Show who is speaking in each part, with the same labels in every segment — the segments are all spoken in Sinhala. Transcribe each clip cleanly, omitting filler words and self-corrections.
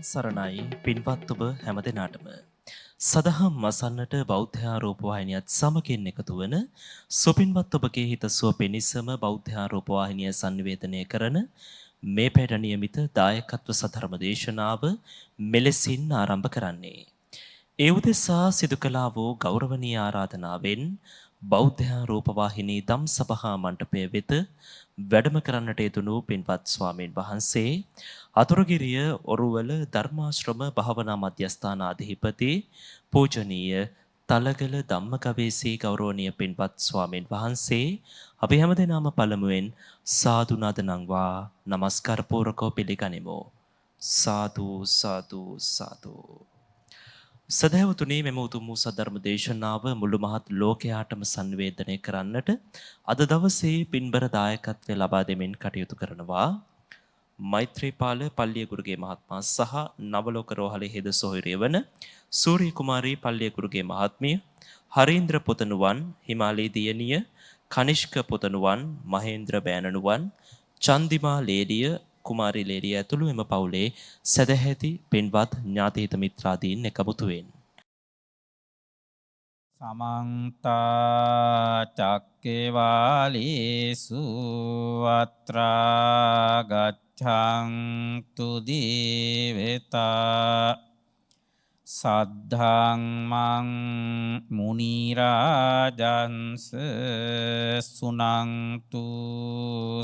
Speaker 1: සරණයි පින්වත් ඔබ හැම දෙනාටම. සදහම් මසන්නට බෞද්ධ ආරෝප වාහිනියත් සමගින් එකතු වන සුපින්වත් ඔබගේ හිත සුව පිණිසම බෞද්ධ ආරෝප වාහිනිය sannivedanaya කරන මේ පැයට නියමිත දායකත්ව සධර්ම දේශනාව මෙලෙසින් ආරම්භ කරන්නේ. ඒ උදෙසා සිදු කළා වූ ගෞරවනීය ආරාධනාවෙන් බෞද්ධ රූපවාහිනී දම් සභා මණ්ඩපය වෙත වැඩම කරන්නට යෙදුණු පින්වත් ස්වාමීන් වහන්සේ අතුරුගිරිය ඔරුවල ධර්මාශ්‍රම භාවනා මධ්‍යස්ථානාධිපති පූජනීය තලගල ධම්මගවේෂී ගෞරවනීය පින්වත් ස්වාමීන් වහන්සේ අපි හැමදෙනාම පළමුවෙන් සාදු නද නංවා নমස්කාර පූර්වකව පිළිගනිමු. සාදු සාදු සාදු. සදහැවතුනි මෙම උතුම් වූ සද්ධර්ම දේශනාව මුළු මහත් ලෝකයාටම sannivedanaya කරන්නට අද දවසේ පින්බර දායකත්වය ලබා දෙමින් කටයුතු කරනවා මෛත්‍රීපාල පල්ලියගුරුගේ මහත්මයා සහ නවලෝක රෝහලේ හෙද සොහොයුරිය වන සූර්ය කුමාරී පල්ලියගුරුගේ මහත්මිය, හරීන්ද්‍ර පුතණුවන්, හිමාලී දියණිය, කනිෂ්ක පුතණුවන්, මහේන්ද්‍ර බෑණනුවන්, චන්දිමා ලේඩිය, කුමාරී ලේඩිය ඇතුළු එම පවුලේ සදැහැති පින්වත් ඥාතිහිත මිත්‍රාදීන් එකමුතු වෙන්.
Speaker 2: සමන්ත චක්කේවාලේසු අත්‍රා ගච්ඡන්තු දේවතා සද්ධාම්මං මුනි රාජන්ස සුනන්තු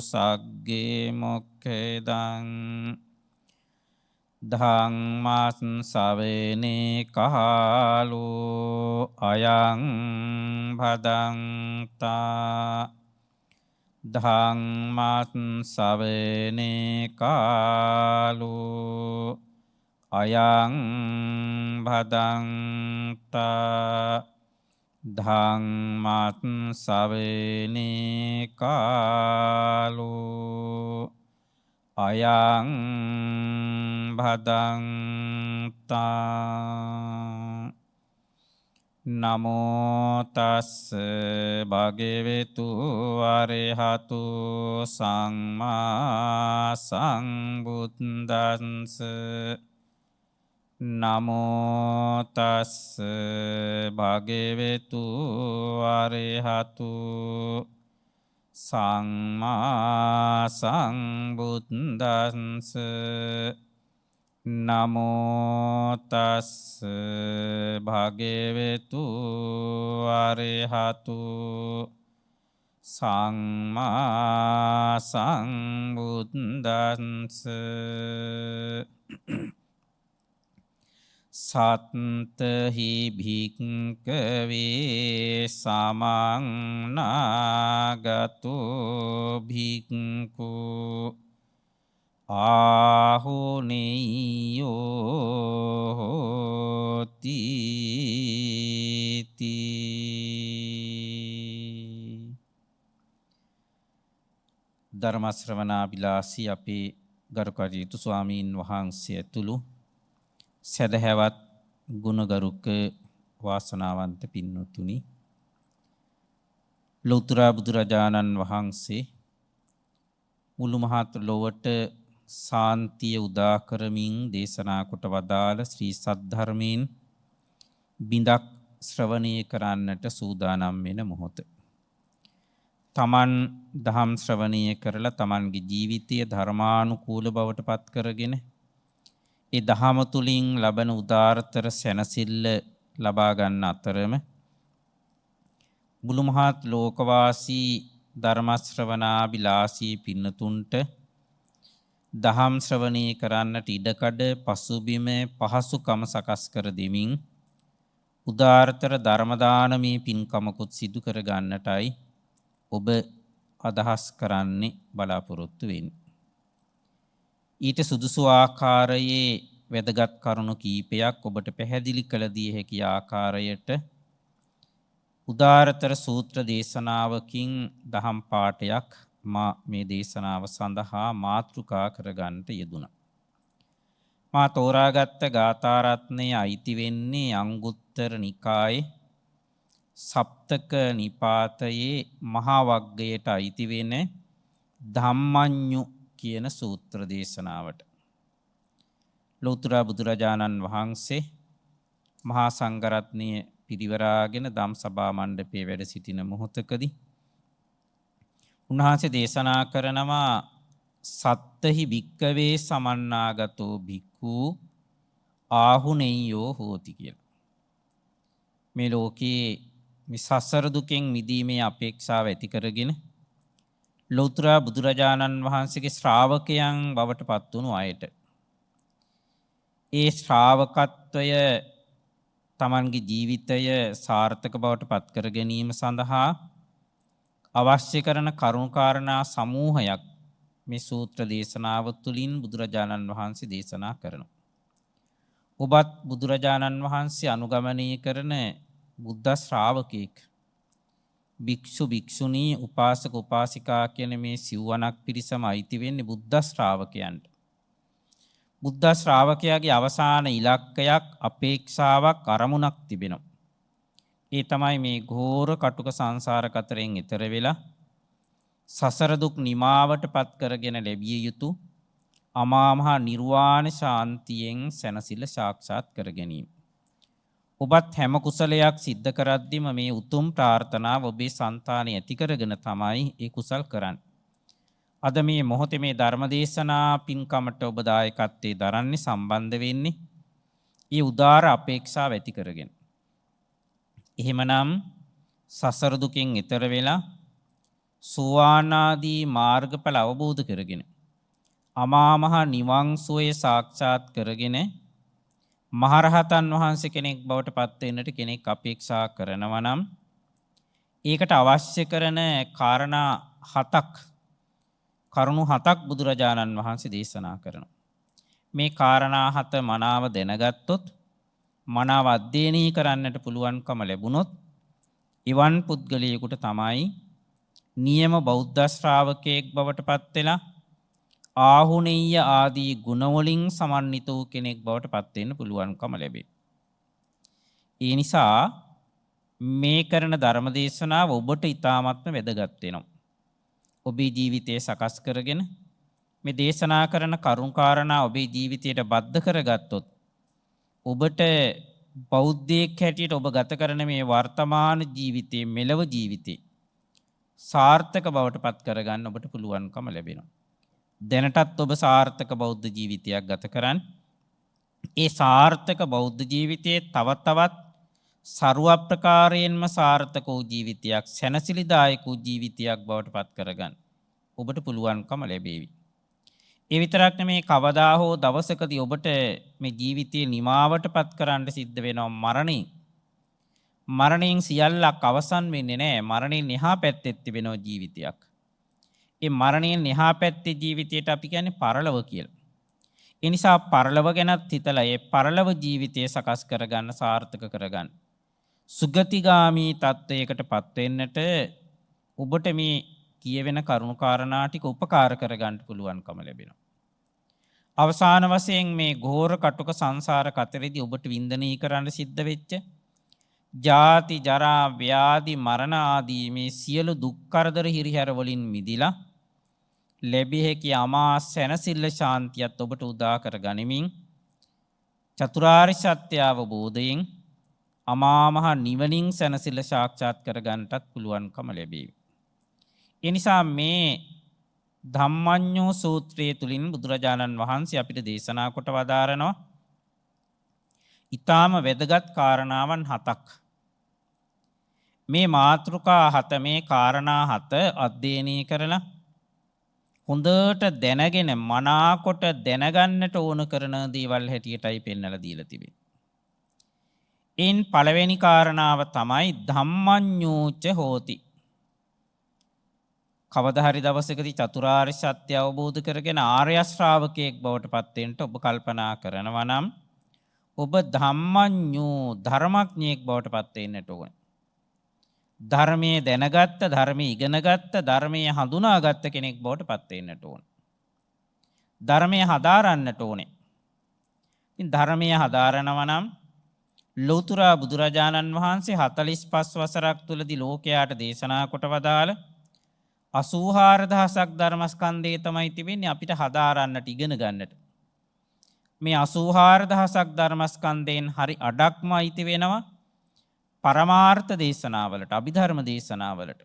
Speaker 2: සග්ගේ මොක්ඛදං ධම්මස් සවේනේ කහලෝ අයං භදන්තා ධම්මස් සවේනේ කාලෝ අයං භදන්තා ධම්මස් සවේනේ කාලෝ අයං භදන්තා නමෝ තස්ස භගවතු අරහතු සම්මා සම්බුද්දස්ස නමෝ තස්ස භගවතු අරහතු සම්මා සම්බුද්දස්ස නමෝ තස්ස භගවතු අරහතු සම්මා සම්බුද්දස්ස සත්තහි භික්ඛවේ සමං නාගතෝ භික්ඛු ආහුනේයෝ හෝති ධර්ම ශ්‍රවණාබිලාසී අපේ ගරු කටයුතු ස්වාමීන් වහන්සේ ඇතුළු සදහැවත් ගුණගරුක වාසනාවන්ත පින්වතුනි ලෞතර බුදුරජාණන් වහන්සේ මුළු මහත් ලොවට සාන්තිය උදා කරමින් දේශනා කොට වදාළ ශ්‍රී සද්ධර්මයෙන් බිඳක් ශ්‍රවණය කරන්නට සූදානම් වෙන මොහොත. තමන් දහම් ශ්‍රවණය කරලා තමන්ගේ ජීවිතය ධර්මානුකූල බවට පත් කරගෙන ඒ දහම තුලින් ලබන උදාරතර සැනසෙල්ල ලබා ගන්න අතරම මුළු මහත් ලෝකවාසී ධර්ම ශ්‍රවණාබිලාසී පින්නතුන්ට දහම් ශ්‍රවණය කරන්නට ඉඩකඩ පසුබිම පහසුකම සකස් කර දෙමින් උදාරතර ධර්ම දානමේ පින්කමකුත් සිදු කර ගන්නටයි ඔබ අදහස් කරන්නේ බලාපොරොත්තු වෙන්නේ. ඊට සුදුසු ආකාරයේ වැදගත් කරුණු කීපයක් ඔබට පැහැදිලි කළ දී හැකි ආකාරයට උදාරතර සූත්‍ර දේශනාවකින් දහම් පාඨයක් මා මේ දේශනාව සඳහා මාතෘකා කරගන්නට යෙදුණා. මා තෝරාගත්ත ගාථා රත්නයේ අයිති වෙන්නේ අංගුත්තර නිකායේ සප්තක නිපාතයේ මහා වග්ගයට අයිති වෙන ධම්මඤ්ඤු කියන සූත්‍ර දේශනාවට. ලෝතර බුදුරජාණන් වහන්සේ මහා සංඝරත්නය පිරිවරාගෙන ධම් සභා මණ්ඩපයේ වැඩ සිටින මොහොතකදී උන්වහන්සේ දේශනා කරනවා සත්තහි භික්කවේ සමන්නාගතෝ භික්ඛු ආහුනෙය්‍යෝ හෝති කියලා. මේ ලෝකයේ මේ සසර දුකෙන් මිදීමේ අපේක්ෂාව ඇති කරගෙන ලෝතර බුදුරජාණන් වහන්සේගේ ශ්‍රාවකයන් බවට පත් වුණු අයට ඒ ශ්‍රාවකත්වය තමන්ගේ ජීවිතය සාර්ථක බවට පත් කර ගැනීම සඳහා අවශ්‍ය කරන කරුණාකාරණා සමූහයක් මේ සූත්‍ර දේශනාව තුළින් බුදුරජාණන් වහන්සේ දේශනා කරනවා. ඔබත් බුදුරජාණන් වහන්සේ අනුගමනය කරන බුද්ධ ශ්‍රාවකෙක්. භික්ෂු භික්ෂුණී උපාසක උපාසිකා කියන මේ සිව්වණක් පිරිසම අයිති වෙන්නේ බුද්ධ ශ්‍රාවකයන්ට. බුද්ධ ශ්‍රාවකයාගේ අවසාන ඉලක්කයක් අපේක්ෂාවක් අරමුණක් තිබෙනවා. ඒ තමයි මේ ඝෝර කටුක සංසාර කතරෙන් ඈතර වෙලා සසර දුක් නිමාවට පත් කරගෙන ලැබිය යුතු අමා මහ නිර්වාණ ශාන්තියෙන් සැනසෙල්ල සාක්ෂාත් කර ගැනීම. ඔබත් හැම කුසලයක් සිද්ධ කරද්දිම මේ උතුම් ප්‍රාර්ථනාව ඔබේ సంతානෙ ඇති කරගෙන තමයි ඒ කුසල් කරන්නේ. අද මේ මොහොතේ මේ ධර්මදේශනා පින්කමට ඔබ දායකත්වයේ දරන්නේ සම්බන්ධ වෙන්නේ ඊ උදාර අපේක්ෂාව ඇති කරගෙන. එහෙමනම් සසර දුකින් ඈතර වෙලා සෝවාන් ආදී මාර්ගඵල අවබෝධ කරගෙන අමා මහ නිවන් සෝය සාක්ෂාත් කරගෙන මහරහතන් වහන්සේ කෙනෙක් බවට පත් වෙන්නට කෙනෙක් අපේක්ෂා කරනවා නම් ඒකට අවශ්‍ය කරන කාරණා හතක් කරුණු හතක් බුදුරජාණන් වහන්සේ දේශනා කරනවා. මේ කාරණා හත මනාව දැනගත්තොත් මනාව අධ්‍යයනය කරන්නට පුළුවන්කම ලැබුණොත් ඉවන් පුද්ගලයෙකුට තමයි නියම බෞද්ධ ශ්‍රාවකයෙක් බවට පත් වෙලා ආහුනෙය්‍ය ආදී ගුණවලින් සමන්විත වූ කෙනෙක් බවට පත් වෙන්න පුළුවන්කම ලැබේ. ඒ නිසා මේ කරන ධර්ම දේශනාව ඔබට ඉතාමත්ම වැදගත් වෙනවා. ඔබේ ජීවිතය සකස් කරගෙන මේ දේශනා කරන කරුණාකාරණා ඔබේ ජීවිතයට බද්ධ කරගත්තොත් ඔබට බෞද්ධයෙක් හැටියට ඔබ ගත කරන මේ වර්තමාන ජීවිතයේ මෙලව ජීවිතේ සාර්ථක බවට පත් කරගන්න ඔබට පුළුවන්කම ලැබෙනවා. දැනටත් ඔබ සාර්ථක බෞද්ධ ජීවිතයක් ගත කරන්න. ඒ සාර්ථක බෞද්ධ ජීවිතයේ තව තවත් ਸਰව ප්‍රකාරයෙන්ම සාර්ථක වූ ජීවිතයක් සැනසිලිදායක වූ ජීවිතයක් බවට පත් කරගන්න ඔබට පුළුවන්කම ලැබේවි. ඒ විතරක් නෙමේ කවදා හෝ දවසකදී ඔබට මේ ජීවිතයේ නිමාවට පත් කරන්න සිද්ධ වෙනවා මරණයෙන්. මරණයෙන් සියල්ලක් අවසන් වෙන්නේ නැහැ. මරණයෙන් එහා පැත්තේ තිබෙනවා ජීවිතයක්. ඒ මරණයෙන් එහා පැත්තේ ජීවිතයට අපි කියන්නේ පරලොව කියලා. ඒ නිසා පරලොව ගැනත් හිතලා ඒ පරලොව ජීවිතය සකස් කරගන්න සාර්ථක කරගන්න. සුගතිගාමී තත්වයකට පත් වෙන්නට ඔබට මේ කියවෙන කරුණු කාරණා ටික උපකාර කරගන්න පුළුවන්කම ලැබෙනවා. අවසාන වශයෙන් මේ ඝෝර කටුක සංසාර කතරේදී ඔබට වින්දනය කරන්න සිද්ධ වෙච්ච ජාති ජරා ව්‍යාධි මරණ ආදී මේ සියලු දුක් කරදර හිරිහැර වලින් මිදිලා ලැබිය හැකි අමා සැනසෙල්ල ශාන්තියත් ඔබට උදා කර ගනිමින් චතුරාර්ය සත්‍ය අවබෝධයෙන් අමා මහ නිවනින් සැනසෙල්ල සාක්ෂාත් කර ගන්නටත් පුළුවන්කම ලැබේවි. ඒ නිසා මේ ධම්මඤ්ඤෝ සූත්‍රයේ තුලින් බුදුරජාණන් වහන්සේ අපිට දේශනා කොට වදාරනවා ඊටාම වැදගත් කාරණාවන් හතක්. මේ මාතෘකා හත මේ කාරණා හත අධ්‍යයනය කරලා හොඳට දැනගෙන මනාකොට දැනගන්නට ඕන කරන දේවල් හැටියටයි පෙන්වලා දීලා තිබෙන්නේ. ඉන් පළවෙනි කාරණාව තමයි ධම්මඤ්ඤෝච හෝති. කවදා හරි දවසකදී චතුරාර්ය සත්‍ය අවබෝධ කරගෙන ආර්ය ශ්‍රාවකයෙක් බවට පත් වෙන්න ඔබ කල්පනා කරනවා නම් ඔබ ධම්මඤ්ඤෝ ධර්මඥයෙක් බවට පත් වෙන්නට ඕනේ. ධර්මයේ දැනගත්ත, ධර්මයේ ඉගෙනගත්ත, ධර්මයේ හඳුනාගත්ත කෙනෙක් බවට පත් වෙන්නට ඕනේ. ධර්මයේ හදාරන්නට ඕනේ. ඉතින් ධර්මයේ හදාරනවා නම් ලෞතර බුදුරජාණන් වහන්සේ 45 වසරක් තුලදී ලෝකයාට දේශනා කොට වදාළ 84000ක් ධර්මස්කන්ධය තමයි තිබෙන්නේ අපිට හදාරන්නට ඉගෙන ගන්නට. මේ 84000ක් ධර්මස්කන්ධයෙන් හරි අඩක්ම අයිති වෙනවා පරමාර්ථ දේශනාවලට, අභිධර්ම දේශනාවලට.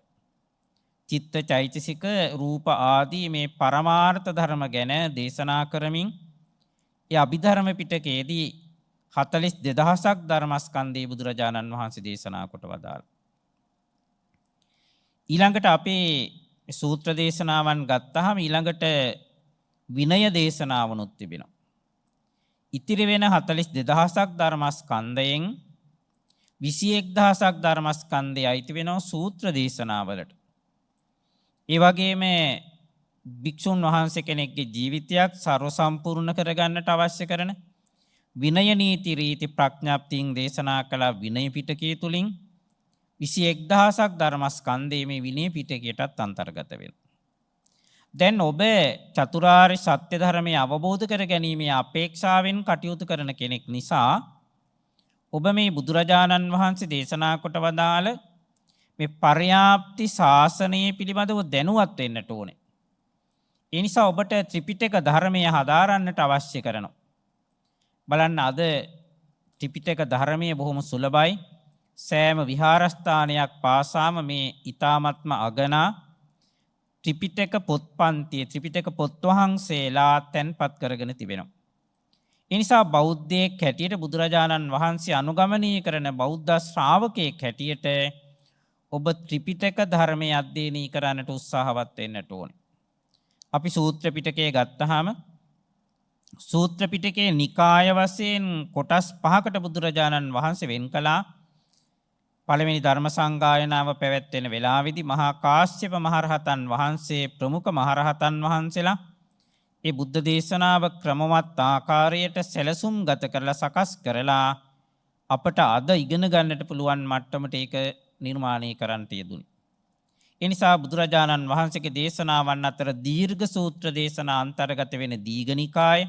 Speaker 2: චිත්ත චෛතසික රූප ආදී මේ පරමාර්ථ ධර්ම ගැන දේශනා කරමින් ඒ අභිධර්ම පිටකයේදී 42000ක් ධර්මස්කන්ධය බුදුරජාණන් වහන්සේ දේශනා කොට වදාළා. ඊළඟට අපේ සූත්‍ර දේශනාවන් ගත්තාම ඊළඟට විනය දේශනාවනුත් තිබෙනවා. ඉතිරි වෙන 42000ක් ධර්මස්කන්ධයෙන් 21000ක් ධර්මස්කන්ධය අයිති වෙනවා සූත්‍ර දේශනාවලට. ඒ වගේම භික්ෂුන් වහන්සේ කෙනෙක්ගේ ජීවිතයක් ਸਰව සම්පූර්ණ කරගන්නට අවශ්‍ය කරන විනය නීති රීති ප්‍රඥාප්තියෙන් දේශනා කළ විනය පිටකයේ තුලින් 21000ක් ධර්මස්කන්ධයේ මේ විනය පිටකයටත් අන්තර්ගත වෙනවා. දැන් ඔබ චතුරාර්ය සත්‍ය ධර්මයේ අවබෝධ කර ගැනීමේ අපේක්ෂාවෙන් කටයුතු කරන කෙනෙක් නිසා ඔබ මේ බුදුරජාණන් වහන්සේ දේශනා කොට වදාළ මේ පර්යාප්ති ශාසනය පිළිබඳව දැනුවත් වෙන්නට ඕනේ. ඒ නිසා ඔබට ත්‍රිපිටක ධර්මය හදාරන්නට අවශ්‍ය කරනවා. බලන්න අද ත්‍රිපිටක ධර්මයේ බොහොම සුලභයි. සෑම විහාරස්ථානයක් පාසාම මේ ඊ타මත්ම අගනා ත්‍රිපිටක පොත්පන්තිය ත්‍රිපිටක පොත් වහන්සේලා තැන්පත් කරගෙන තිබෙනවා. ඒ නිසා බෞද්ධයෙක් හැටියට බුදුරජාණන් වහන්සේ අනුගමනය කරන බෞද්ධ ශ්‍රාවකයෙක් හැටියට ඔබ ත්‍රිපිටක ධර්මයේ අධ්‍යයනය කරන්නට උත්සාහවත් වෙන්නට ඕනේ. අපි සූත්‍ර පිටකය ගත්තාම සූත්‍ර පිටකයේ නිකාය වශයෙන් කොටස් 5කට බුදුරජාණන් වහන්සේ වෙන් කළා. පළවෙනි ධර්ම සංගායනාව පැවැත්වෙන වෙලාවේදී මහා කාශ්‍යප මහරහතන් වහන්සේ ප්‍රමුඛ මහරහතන් වහන්සේලා ඒ බුද්ධ දේශනාව ක්‍රමවත් ආකාරයට සැලසුම් ගත කරලා සකස් කරලා අපට අද ඉගෙන ගන්නට පුළුවන් මට්ටමට ඒක නිර්මාණය කරන්නට යෙදුණි. ඒ නිසා බුදුරජාණන් වහන්සේගේ දේශනාවන් අතර දීර්ඝ සූත්‍ර දේශනා අන්තර්ගත වෙන දීඝනිකාය,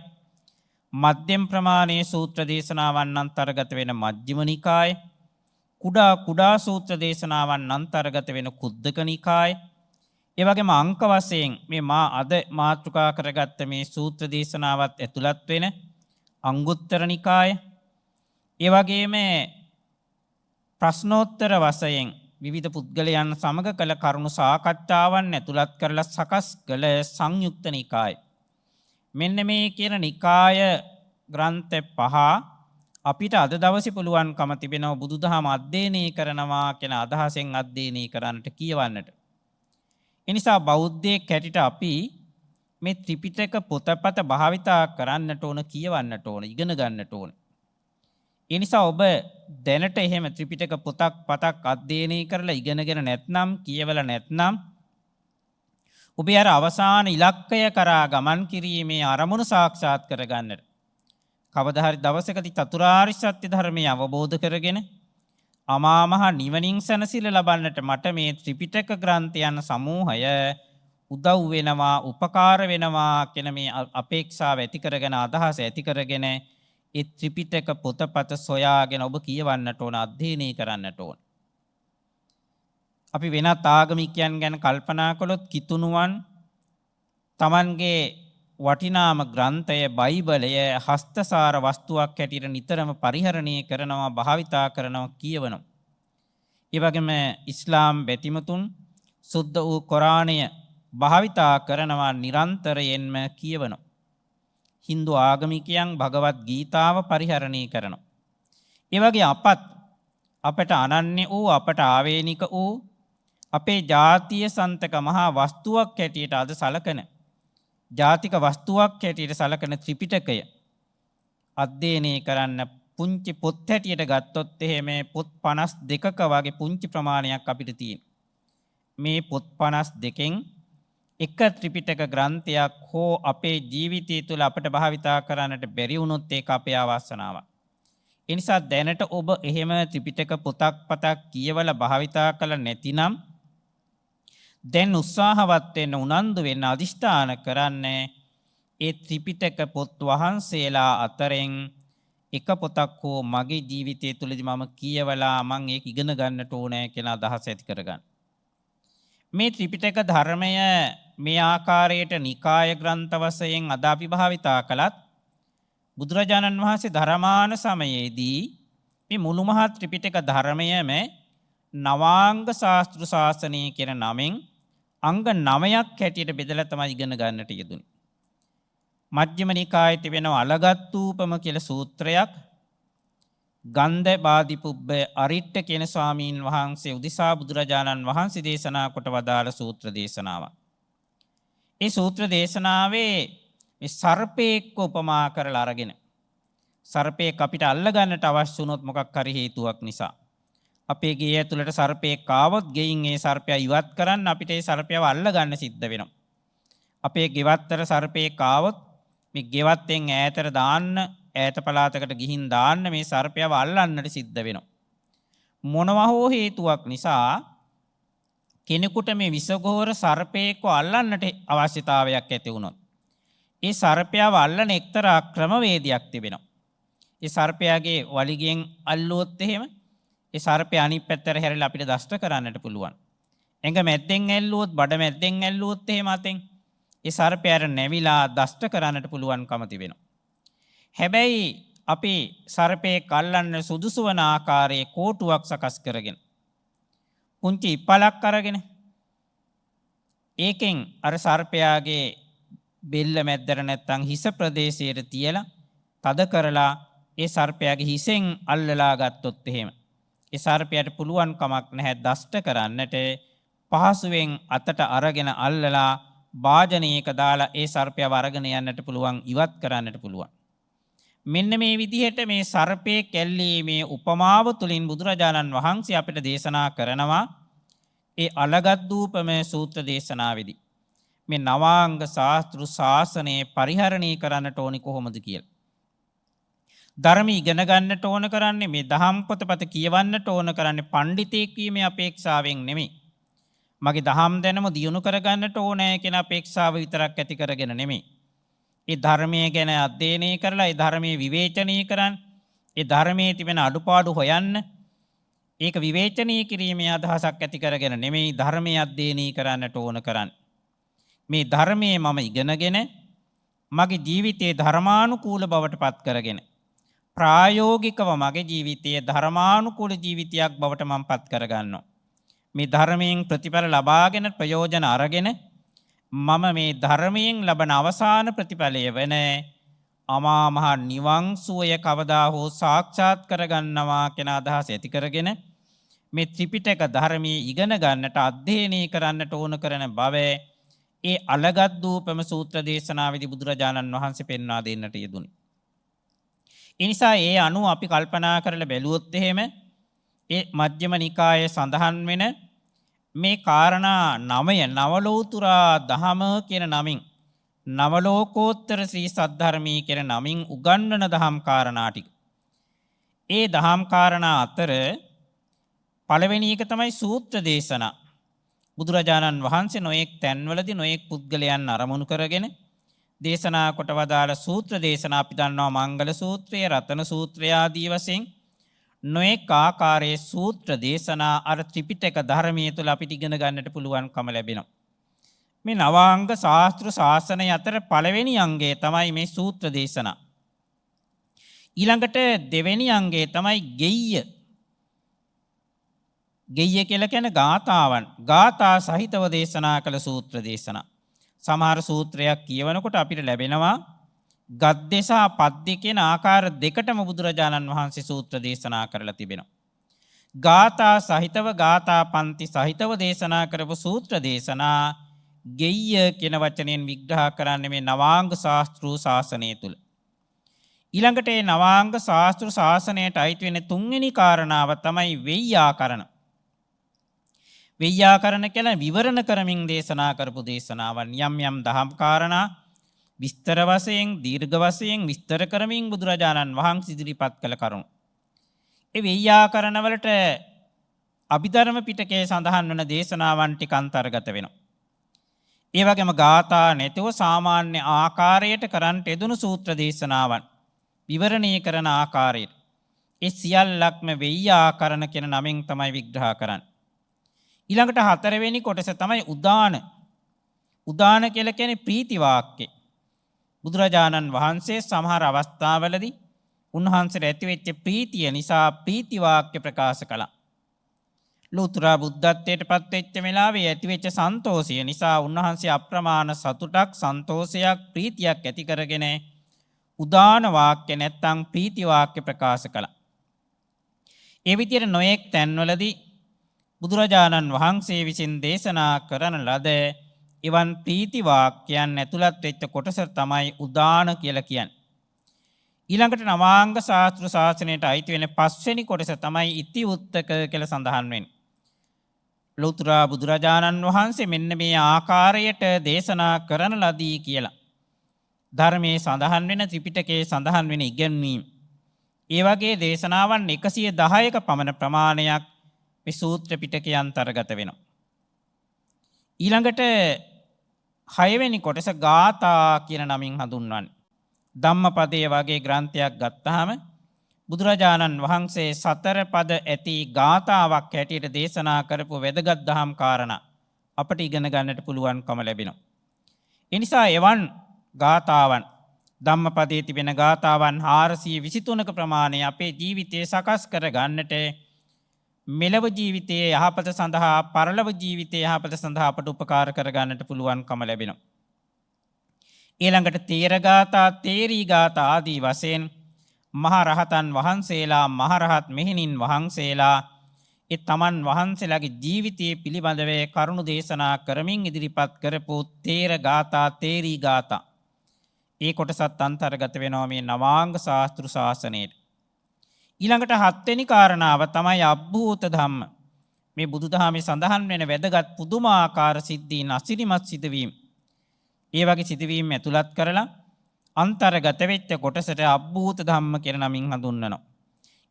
Speaker 2: මධ්‍යම ප්‍රමාණයේ සූත්‍ර දේශනාවන් අන්තර්ගත වෙන මජ්ක්‍ධිම නිකාය, කුඩා සූත්‍ර දේශනාවන් අන්තර්ගත වෙන කුද්දක නිකාය, ඒ වගේම අංක වශයෙන් මේ මා අද මාතෘකා කරගත්ත මේ සූත්‍ර දේශනාවත් ඇතුළත් වෙන අංගුත්තර නිකාය, ඒ වගේම ප්‍රශ්නෝත්තර වශයෙන් විවිධ පුද්ගලයන් සමග කළ කරුණු සාකච්ඡාවන් ඇතුළත් කරලා සකස් කළ සංයුක්ත නිකාය. මෙන්න මේ කියන නිකාය ග්‍රන්ථ 5 අපිට අද දවසේ පුළුවන්කම තිබෙනවා බුදුදහම අධ්‍යයනය කරනවා කියන අදහසෙන් අධ්‍යයනය කරන්නට කියවන්නට. ඒ නිසා බෞද්ධයෙක් හැටියට අපි මේ ත්‍රිපිටක පොතපත භාවිතා කරන්නට ඕන, කියවන්නට ඕන, ඉගෙන ගන්නට ඕන. ඒ නිසා ඔබ දැනට එහෙම ත්‍රිපිටක පතක් අධ්‍යයනය කරලා ඉගෙනගෙන නැත්නම්, කියවලා නැත්නම් ඔබ අර අවසාන ඉලක්කය කරා ගමන් කිරීමේ අරමුණු සාක්ෂාත් කරගන්නට කවදා හරි දවසකදී චතුරාර්ය සත්‍ය ධර්මය අවබෝධ කරගෙන අමා මහ නිවනින් සැනසෙල ලබන්නට මට මේ ත්‍රිපිටක ග්‍රන්ථයන් සමූහය උදව් වෙනවා, උපකාර වෙනවා කියන මේ අපේක්ෂාව ඇති කරගෙන, අදහස ඇති කරගෙන ඒ ත්‍රිපිටක පොතපත සොයාගෙන ඔබ කියවන්නට ඕන, අධ්‍යයනය කරන්නට ඕන. අපි වෙනත් ආගමිකයන් ගැන කල්පනා කළොත් කිතුණුවන් Tamanගේ වටිනාම ග්‍රන්ථය බයිබලය හස්තසාර වස්තුවක් හැටියට නිතරම පරිහරණය කරනවා, භාවිතා කරනවා, කියවනවා. ඒ වගේම ඉස්ලාම් බැතිමතුන් සුද්ධ වූ කුරාණය භාවිතා කරනවා, නිරන්තරයෙන්ම කියවනවා. හින්දු ආගමිකයන් භගවත් ගීතාව පරිහරණය කරනවා. ඒ වගේ අපට අනන්‍ය වූ, අපට ආවේනික වූ, අපේ ජාතිය සන්තක මහා වස්තුවක් හැටියට අද සලකන, ජාතික වස්තුවක් හැටියට සලකන ත්‍රිපිටකය අධ්‍යයනය කරන්න පුංචි පොත් හැටියට ගත්තොත් එහෙම පොත් 52ක වගේ පුංචි ප්‍රමාණයක් අපිට තියෙනවා. මේ පොත් 52කින් එක ත්‍රිපිටක ග්‍රන්ථයක් හෝ අපේ ජීවිතය තුළ අපට භාවිතා කරන්නට බැරි වුණොත් ඒක අපේ අවාසනාවක්. ඒ නිසා දැනට ඔබ එහෙම ත්‍රිපිටක පතක් කියවලා භාවිතා කළ නැතිනම් දැන් උත්සාහවත් වෙන්න, උනන්දු වෙන්න, අදිෂ්ඨාන කරන්න ඒ ත්‍රිපිටක පොත් වහන්සේලා අතරින් එක පොතක් හෝ මගේ ජීවිතය තුළදී මම කියවලා මම ඒක ඉගෙන ගන්නට ඕනේ කියලා අදහස ඇති කරගන්න. මේ ත්‍රිපිටක ධර්මය මේ ආකාරයට නිකාය ග්‍රන්ථ වශයෙන් අද අපි භාවිතා කළත් බුදුරජාණන් වහන්සේ ධර්මාන සමයේදී මේ මුළු මහත් ත්‍රිපිටක ධර්මයම නවාංග ශාස්ත්‍ර ශාසනය කියන නමෙන් අංග 9ක් හැටියට බෙදලා තමයි ඉගෙන ගන්නට යෙදුනේ. මජ්ක්‍ධිම නිකායේ තිබෙන අලගත්තූපම කියලා සූත්‍රයක් ගන්ධ බාදිපුබ්බ අරිට්ඨ කියන ස්වාමීන් වහන්සේ උදිසා බුදුරජාණන් වහන්සේ දේශනා කොට වදාළ සූත්‍ර දේශනාවක්. ඒ සූත්‍ර දේශනාවේ මේ සර්පේක උපමා කරලා අරගෙන සර්පේක අපිට අල්ල ගන්නට අවශ්‍ය වුණොත් මොකක් හරි හේතුවක් නිසා අපේ ගේ ඇතුළට සර්පේක ආවොත් ගෙයින් ඒ සර්පයා ඉවත් කරන්න අපිට ඒ සර්පයාව අල්ල ගන්න සිද්ධ වෙනවා. අපේ ගෙවත්තර සර්පේක ආවොත් මේ ගෙවත්තෙන් ඈතට දාන්න ඈත පළාතකට ගිහින් දාන්න මේ සර්පයාව අල්ලන්නට සිද්ධ වෙනවා. මොනවා හෝ හේතුවක් නිසා කෙනෙකුට මේ විසගෝර සර්පේකව අල්ලන්නට අවශ්‍යතාවයක් ඇති වුණොත් ඒ සර්පයාව අල්ලන එක්තරා ක්‍රමවේදයක් තිබෙනවා. ඒ සර්පයාගේ වලිගෙන් අල්ලුවොත් එහෙම ඒ සර්පයා අනිත් පැත්තට හැරිලා අපිට දෂ්ට කරන්නට පුළුවන්. එංග මැද්දෙන් ඇල්ලුවොත් බඩ මැද්දෙන් ඇල්ලුවොත් එහෙම අතෙන් ඒ සර්පයාට නැවිලා දෂ්ට කරන්නට පුළුවන්කම තිබෙනවා. හැබැයි අපි සර්පේක අල්ලන්න සුදුසු වන ආකාරයේ කෝටුවක් සකස් කරගෙන පුංචි ඉපලක් අරගෙන ඒකෙන් අර සර්පයාගේ බෙල්ල මැද්දට නැත්තම් හිස ප්‍රදේශයට තියලා තද කරලා ඒ සර්පයාගේ හිසෙන් අල්ලලා ගත්තොත් එහෙම ඒ සර්පයාට පුළුවන් කමක් නැහැ දෂ්ට කරන්නට පහසුවෙන් අතට අරගෙන අල්ලලා වාජනයක දාලා ඒ සර්පයාව අරගෙන යන්නට පුළුවන් ඉවත් කරන්නට පුළුවන්. මෙන්න මේ විදිහට මේ සර්පේ කැල්ලීමේ උපමාව තුලින් බුදුරජාණන් වහන්සේ අපිට දේශනා කරනවා ඒ අලගද්දූපම සූත්‍ර දේශනාවේදී මේ නවාංග ශාස්ත්‍ර ශාසනය පරිහරණය කරන්නට ඕනි කොහොමද කියලා. ධර්ම ඉගෙන ගන්නට ඕන කරන්නේ මේ දහම් පොතපත කියවන්නට ඕන කරන්නේ පඬිතෙක් වීමේ අපේක්ෂාවෙන් නෙමෙයි. මගේ දහම් දැනුම දියුණු කරගන්නට ඕනෑ කියන අපේක්ෂාව විතරක් ඇති කරගෙන නෙමෙයි. ඒ ධර්මයේ ගැන අධ්‍යයනය කරලා ඒ ධර්මයේ විවේචනය කරන්න, ඒ ධර්මයේ තිබෙන අඩුපාඩු හොයන්න, ඒක විවේචනය කිරීමේ අදහසක් ඇති කරගෙන නෙමෙයි ධර්මයේ අධ්‍යයනය කරන්නට ඕන කරන්නේ. මේ ධර්මයේ මම ඉගෙනගෙන මගේ ජීවිතයේ ධර්මානුකූල බවට පත් කරගෙන ප්‍රායෝගිකව මගේ ජීවිතයේ ධර්මානුකූල ජීවිතයක් බවට මම පත් කරගන්නවා. මේ ධර්මයෙන් ප්‍රතිඵල ලබාගෙන ප්‍රයෝජන අරගෙන මම මේ ධර්මයෙන් ලබන අවසාන ප්‍රතිඵලය වෙන අමා මහ නිවන් සුවය කවදා හෝ සාක්ෂාත් කරගන්නවා කියන අදහස ඇති කරගෙන මේ ත්‍රිපිටක ධර්මයේ ඉගෙන ගන්නට අධ්‍යයනය කරන්නට ඕන කරන බව ඒ අලගද්දූපම සූත්‍ර දේශනාවේදී බුදුරජාණන් වහන්සේ පෙන්වා දෙන්නට යෙදුණි. ඒ නිසා ඒ අනුව අපි කල්පනා කරලා බැලුවොත් එහෙම ඒ මජ්ක්‍ධිම නිකායේ සඳහන් වෙන මේ කාරණා 9 නවලෝතුරා දහම කියන නමින් නවලෝකෝත්තර ශ්‍රී සද්ධර්මී කියන නමින් උගන්වන දහම් කාරණා ටික. ඒ දහම් කාරණා අතර පළවෙනි එක තමයි සූත්‍ර දේශනා. බුදුරජාණන් වහන්සේ නොඑක් තැන්වලදී නොඑක් පුද්ගලයන් අරමුණු කරගෙන දේශනා කොට වදාළ සූත්‍ර දේශනා අපි දන්නවා මංගල සූත්‍රය, රතන සූත්‍රය ආදී වශයෙන් නොඑක ආකාරයේ සූත්‍ර දේශනා අර ත්‍රිපිටක ධර්මයේ තුල අපිට ඉගෙන ගන්නට පුළුවන්කම ලැබෙනවා. මේ නවාංග ශාස්ත්‍ර ශාසනය අතර පළවෙනි අංගය තමයි මේ සූත්‍ර දේශනා. ඊළඟට දෙවෙනි අංගය තමයි ගෙය්‍ය. ගෙය්‍ය කියලා කියන්නේ ගාථාවන්. ගාථා සහිතව දේශනා කළ සූත්‍ර දේශනා. සමහර සූත්‍රයක් කියවනකොට අපිට ලැබෙනවා ගද්‍ය සහ පද්‍ය කියන ආකාර දෙකටම බුදුරජාණන් වහන්සේ සූත්‍ර දේශනා කරලා තිබෙනවා. ගාථා සහිතව ගාථා පන්ති සහිතව දේශනා කරපු සූත්‍ර දේශනා ගෙය්‍ය කියන වචනයෙන් විග්‍රහ කරන්නේ මේ නවාංග ශාස්ත්‍ර ශාසනය තුල. ඊළඟට මේ නවාංග ශාස්ත්‍ර ශාසනයට අයිති වෙන තුන්වෙනි කාරණාව තමයි වෙය්‍යාකරණ. වෙය්‍යාකරණ කියලා විවරණ කරමින් දේශනා කරපු දේශනාවන් යම් යම් දහම් කාරණා විස්තර වශයෙන් දීර්ඝ වශයෙන් විස්තර කරමින් බුදුරජාණන් වහන්සේ ඉදිරිපත් කළ කරුණු. ඒ වෙය්‍යාකරණ වලට අභිධර්ම පිටකයේ සඳහන් වන දේශනාවන් ටික අන්තර්ගත වෙනවා. ඒ වගේම ගාථා නැතිව සාමාන්‍ය ආකාරයට කරන්ට යෙදුණු සූත්‍ර දේශනාවන් විවරණය කරන ආකාරයට ඒ සියල්ලක්ම වෙය්‍යාකරණ කියන නමින් තමයි විග්‍රහ කරන්නේ. ඊළඟට හතරවෙනි කොටස තමයි උදාන. උදාන කියලා කියන්නේ ප්‍රීති වාක්‍ය. බුදුරජාණන් වහන්සේ සමහර අවස්ථාවලදී උන්වහන්සේට ඇතිවෙච්ච ප්‍රීතිය නිසා ප්‍රීති වාක්‍ය ප්‍රකාශ කළා. ලෝතර බුද්ධත්වයට පත්වෙච්ච වෙලාවේ ඇතිවෙච්ච සන්තෝෂය නිසා උන්වහන්සේ අප්‍රමාණ සතුටක්, සන්තෝෂයක්, ප්‍රීතියක් ඇති කරගෙන උදාන වාක්‍ය නැත්තම් ප්‍රීති වාක්‍ය ප්‍රකාශ කළා. ඒ විදිහට නොයෙක් තැන්වලදී බුදුරජාණන් වහන්සේ විසින් දේශනා කරන ලද එවන් ප්‍රීති වාක්‍යයන් ඇතුළත් වෙච්ච කොටස තමයි උදාන කියලා කියන්නේ. ඊළඟට නවාංග ශාස්ත්‍ර ශාසනයට අයිති වෙන පස්වෙනි කොටස තමයි ඉති උත්තක කියලා සඳහන් වෙන්නේ. ලෝතර බුදුරජාණන් වහන්සේ මෙන්න මේ ආකාරයට දේශනා කරන ලදී කියලා. ධර්මයේ සඳහන් වෙන ත්‍රිපිටකයේ සඳහන් වෙන ඉගැන්වීම්. ඒ වගේ දේශනාවන් 110ක පමණ ප්‍රමාණයක් මේ සූත්‍ර පිටකයේ අන්තර්ගත වෙනවා. ඊළඟට 6 වෙනි කොටස ගාථා කියන නමින් හඳුන්වන්නේ. ධම්මපදයේ වගේ ග්‍රන්ථයක් ගත්තාම බුදුරජාණන් වහන්සේ 4 පද ඇති ගාථාවක් හැටියට දේශනා කරපු වැදගත් දහම් කාරණා අපට ඉගෙන ගන්නට පුළුවන්කම ලැබෙනවා. ඒ නිසා එවන් ගාථාවන් ධම්මපදයේ තිබෙන ගාථාවන් 423ක ප්‍රමාණය අපේ ජීවිතයේ සකස් කර ගන්නට මෙලව ජීවිතයේ යහපත සඳහා පරලොව ජීවිතයේ යහපත සඳහා අපට උපකාර කර ගන්නට පුළුවන්කම ලැබෙනවා. ඊළඟට තේර ගාථා, තේරී ගාථා ආදී වශයෙන් මහරහතන් වහන්සේලා, මහරහත් මෙහෙණින් වහන්සේලා ඒ තමන් වහන්සේලාගේ ජීවිතයේ පිළිබඳව කරුණු දේශනා කරමින් ඉදිරිපත් කරපු තේර ගාථා, තේරී ගාථා. ඒ කොටසත් අන්තර්ගත වෙනවා මේ නවාංග ශාස්ත්‍ර ශාසනයේ. ඊළඟට 7 වෙනි කාරණාව තමයි අබ්භූත ධම්ම. මේ බුදුදහමේ සඳහන් වෙන වැදගත් පුදුමාකාර සිද්ධීන්, අසිරිමත් සිදුවීම්. ඒ වගේ සිදුවීම් ඇතුළත් කරලා අන්තර්ගත වෙච්ච කොටසට අබ්භූත ධම්ම කියන නමින් හඳුන්වනවා.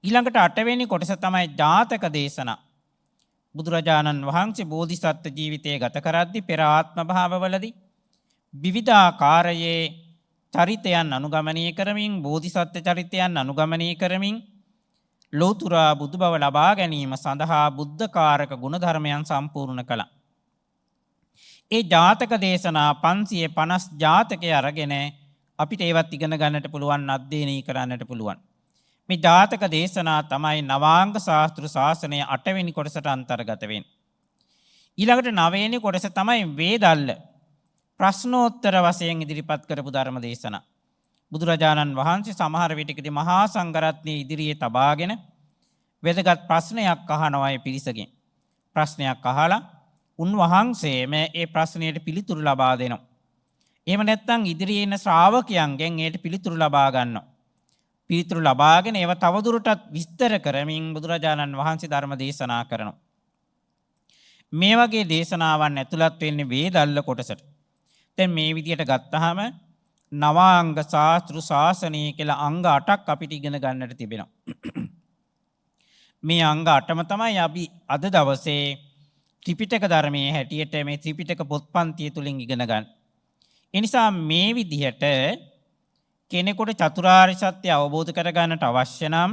Speaker 2: ඊළඟට 8 වෙනි කොටස තමයි ජාතක දේශනා. බුදුරජාණන් වහන්සේ බෝධිසත්ව ජීවිතය ගත කරද්දී පෙර ආත්ම භාවවලදී විවිධාකාරයේ චරිතයන් අනුගමනය කරමින්, බෝධිසත්ව චරිතයන් අනුගමනය කරමින් ලෝතර බුදු බව ලබා ගැනීම සඳහා බුද්ධකාරක ගුණධර්මයන් සම්පූර්ණ කළා. ඒ ජාතක දේශනා 550 ජාතකයේ අරගෙන අපිට ඒවත් ඉගෙන ගන්නට පුළුවන්, අධ්‍යයනය කරන්නට පුළුවන්. මේ ජාතක දේශනා තමයි නවාංග ශාස්ත්‍ර ශාසනයේ 8 වෙනි කොටසට අන්තර්ගත වෙන්නේ. ඊළඟට 9 වෙනි කොටස තමයි වේදල්ල. ප්‍රශ්නෝත්තර වශයෙන් ඉදිරිපත් කරපු ධර්ම දේශනා. බුදුරජාණන් වහන්සේ සමහර විටකදී මහා සංඝරත්නයේ ඉදිරියේ තබාගෙන වැදගත් ප්‍රශ්නයක් අහනවා ඒ පිරිසගෙන්. ප්‍රශ්නයක් අහලා උන්වහන්සේම ඒ ප්‍රශ්නයට පිළිතුරු ලබා දෙනවා. එහෙම නැත්නම් ඉදිරියේ ඉන්න ශ්‍රාවකයන්ගෙන් ඒට පිළිතුරු ලබා ගන්නවා. පිළිතුරු ලබාගෙන ඒව තවදුරටත් විස්තර කරමින් බුදුරජාණන් වහන්සේ ධර්ම දේශනා කරනවා. මේ වගේ දේශනාවන් ඇතුළත් වෙන්නේ වේදල්ල කොටසට. දැන් මේ විදියට ගත්තාම නවාංග ශාස්ත්‍ර ශාසනය කියලා අංග 8ක් අපිට ඉගෙන ගන්නට තිබෙනවා. මේ අංග 8ම තමයි අපි අද දවසේ ත්‍රිපිටක ධර්මයේ හැටියට මේ ත්‍රිපිටක පොත්පන්තිය තුලින් ඉගෙන ගන්න. ඒ නිසා මේ විදිහට කෙනෙකුට චතුරාර්ය සත්‍ය අවබෝධ කරගන්නට අවශ්‍ය නම්,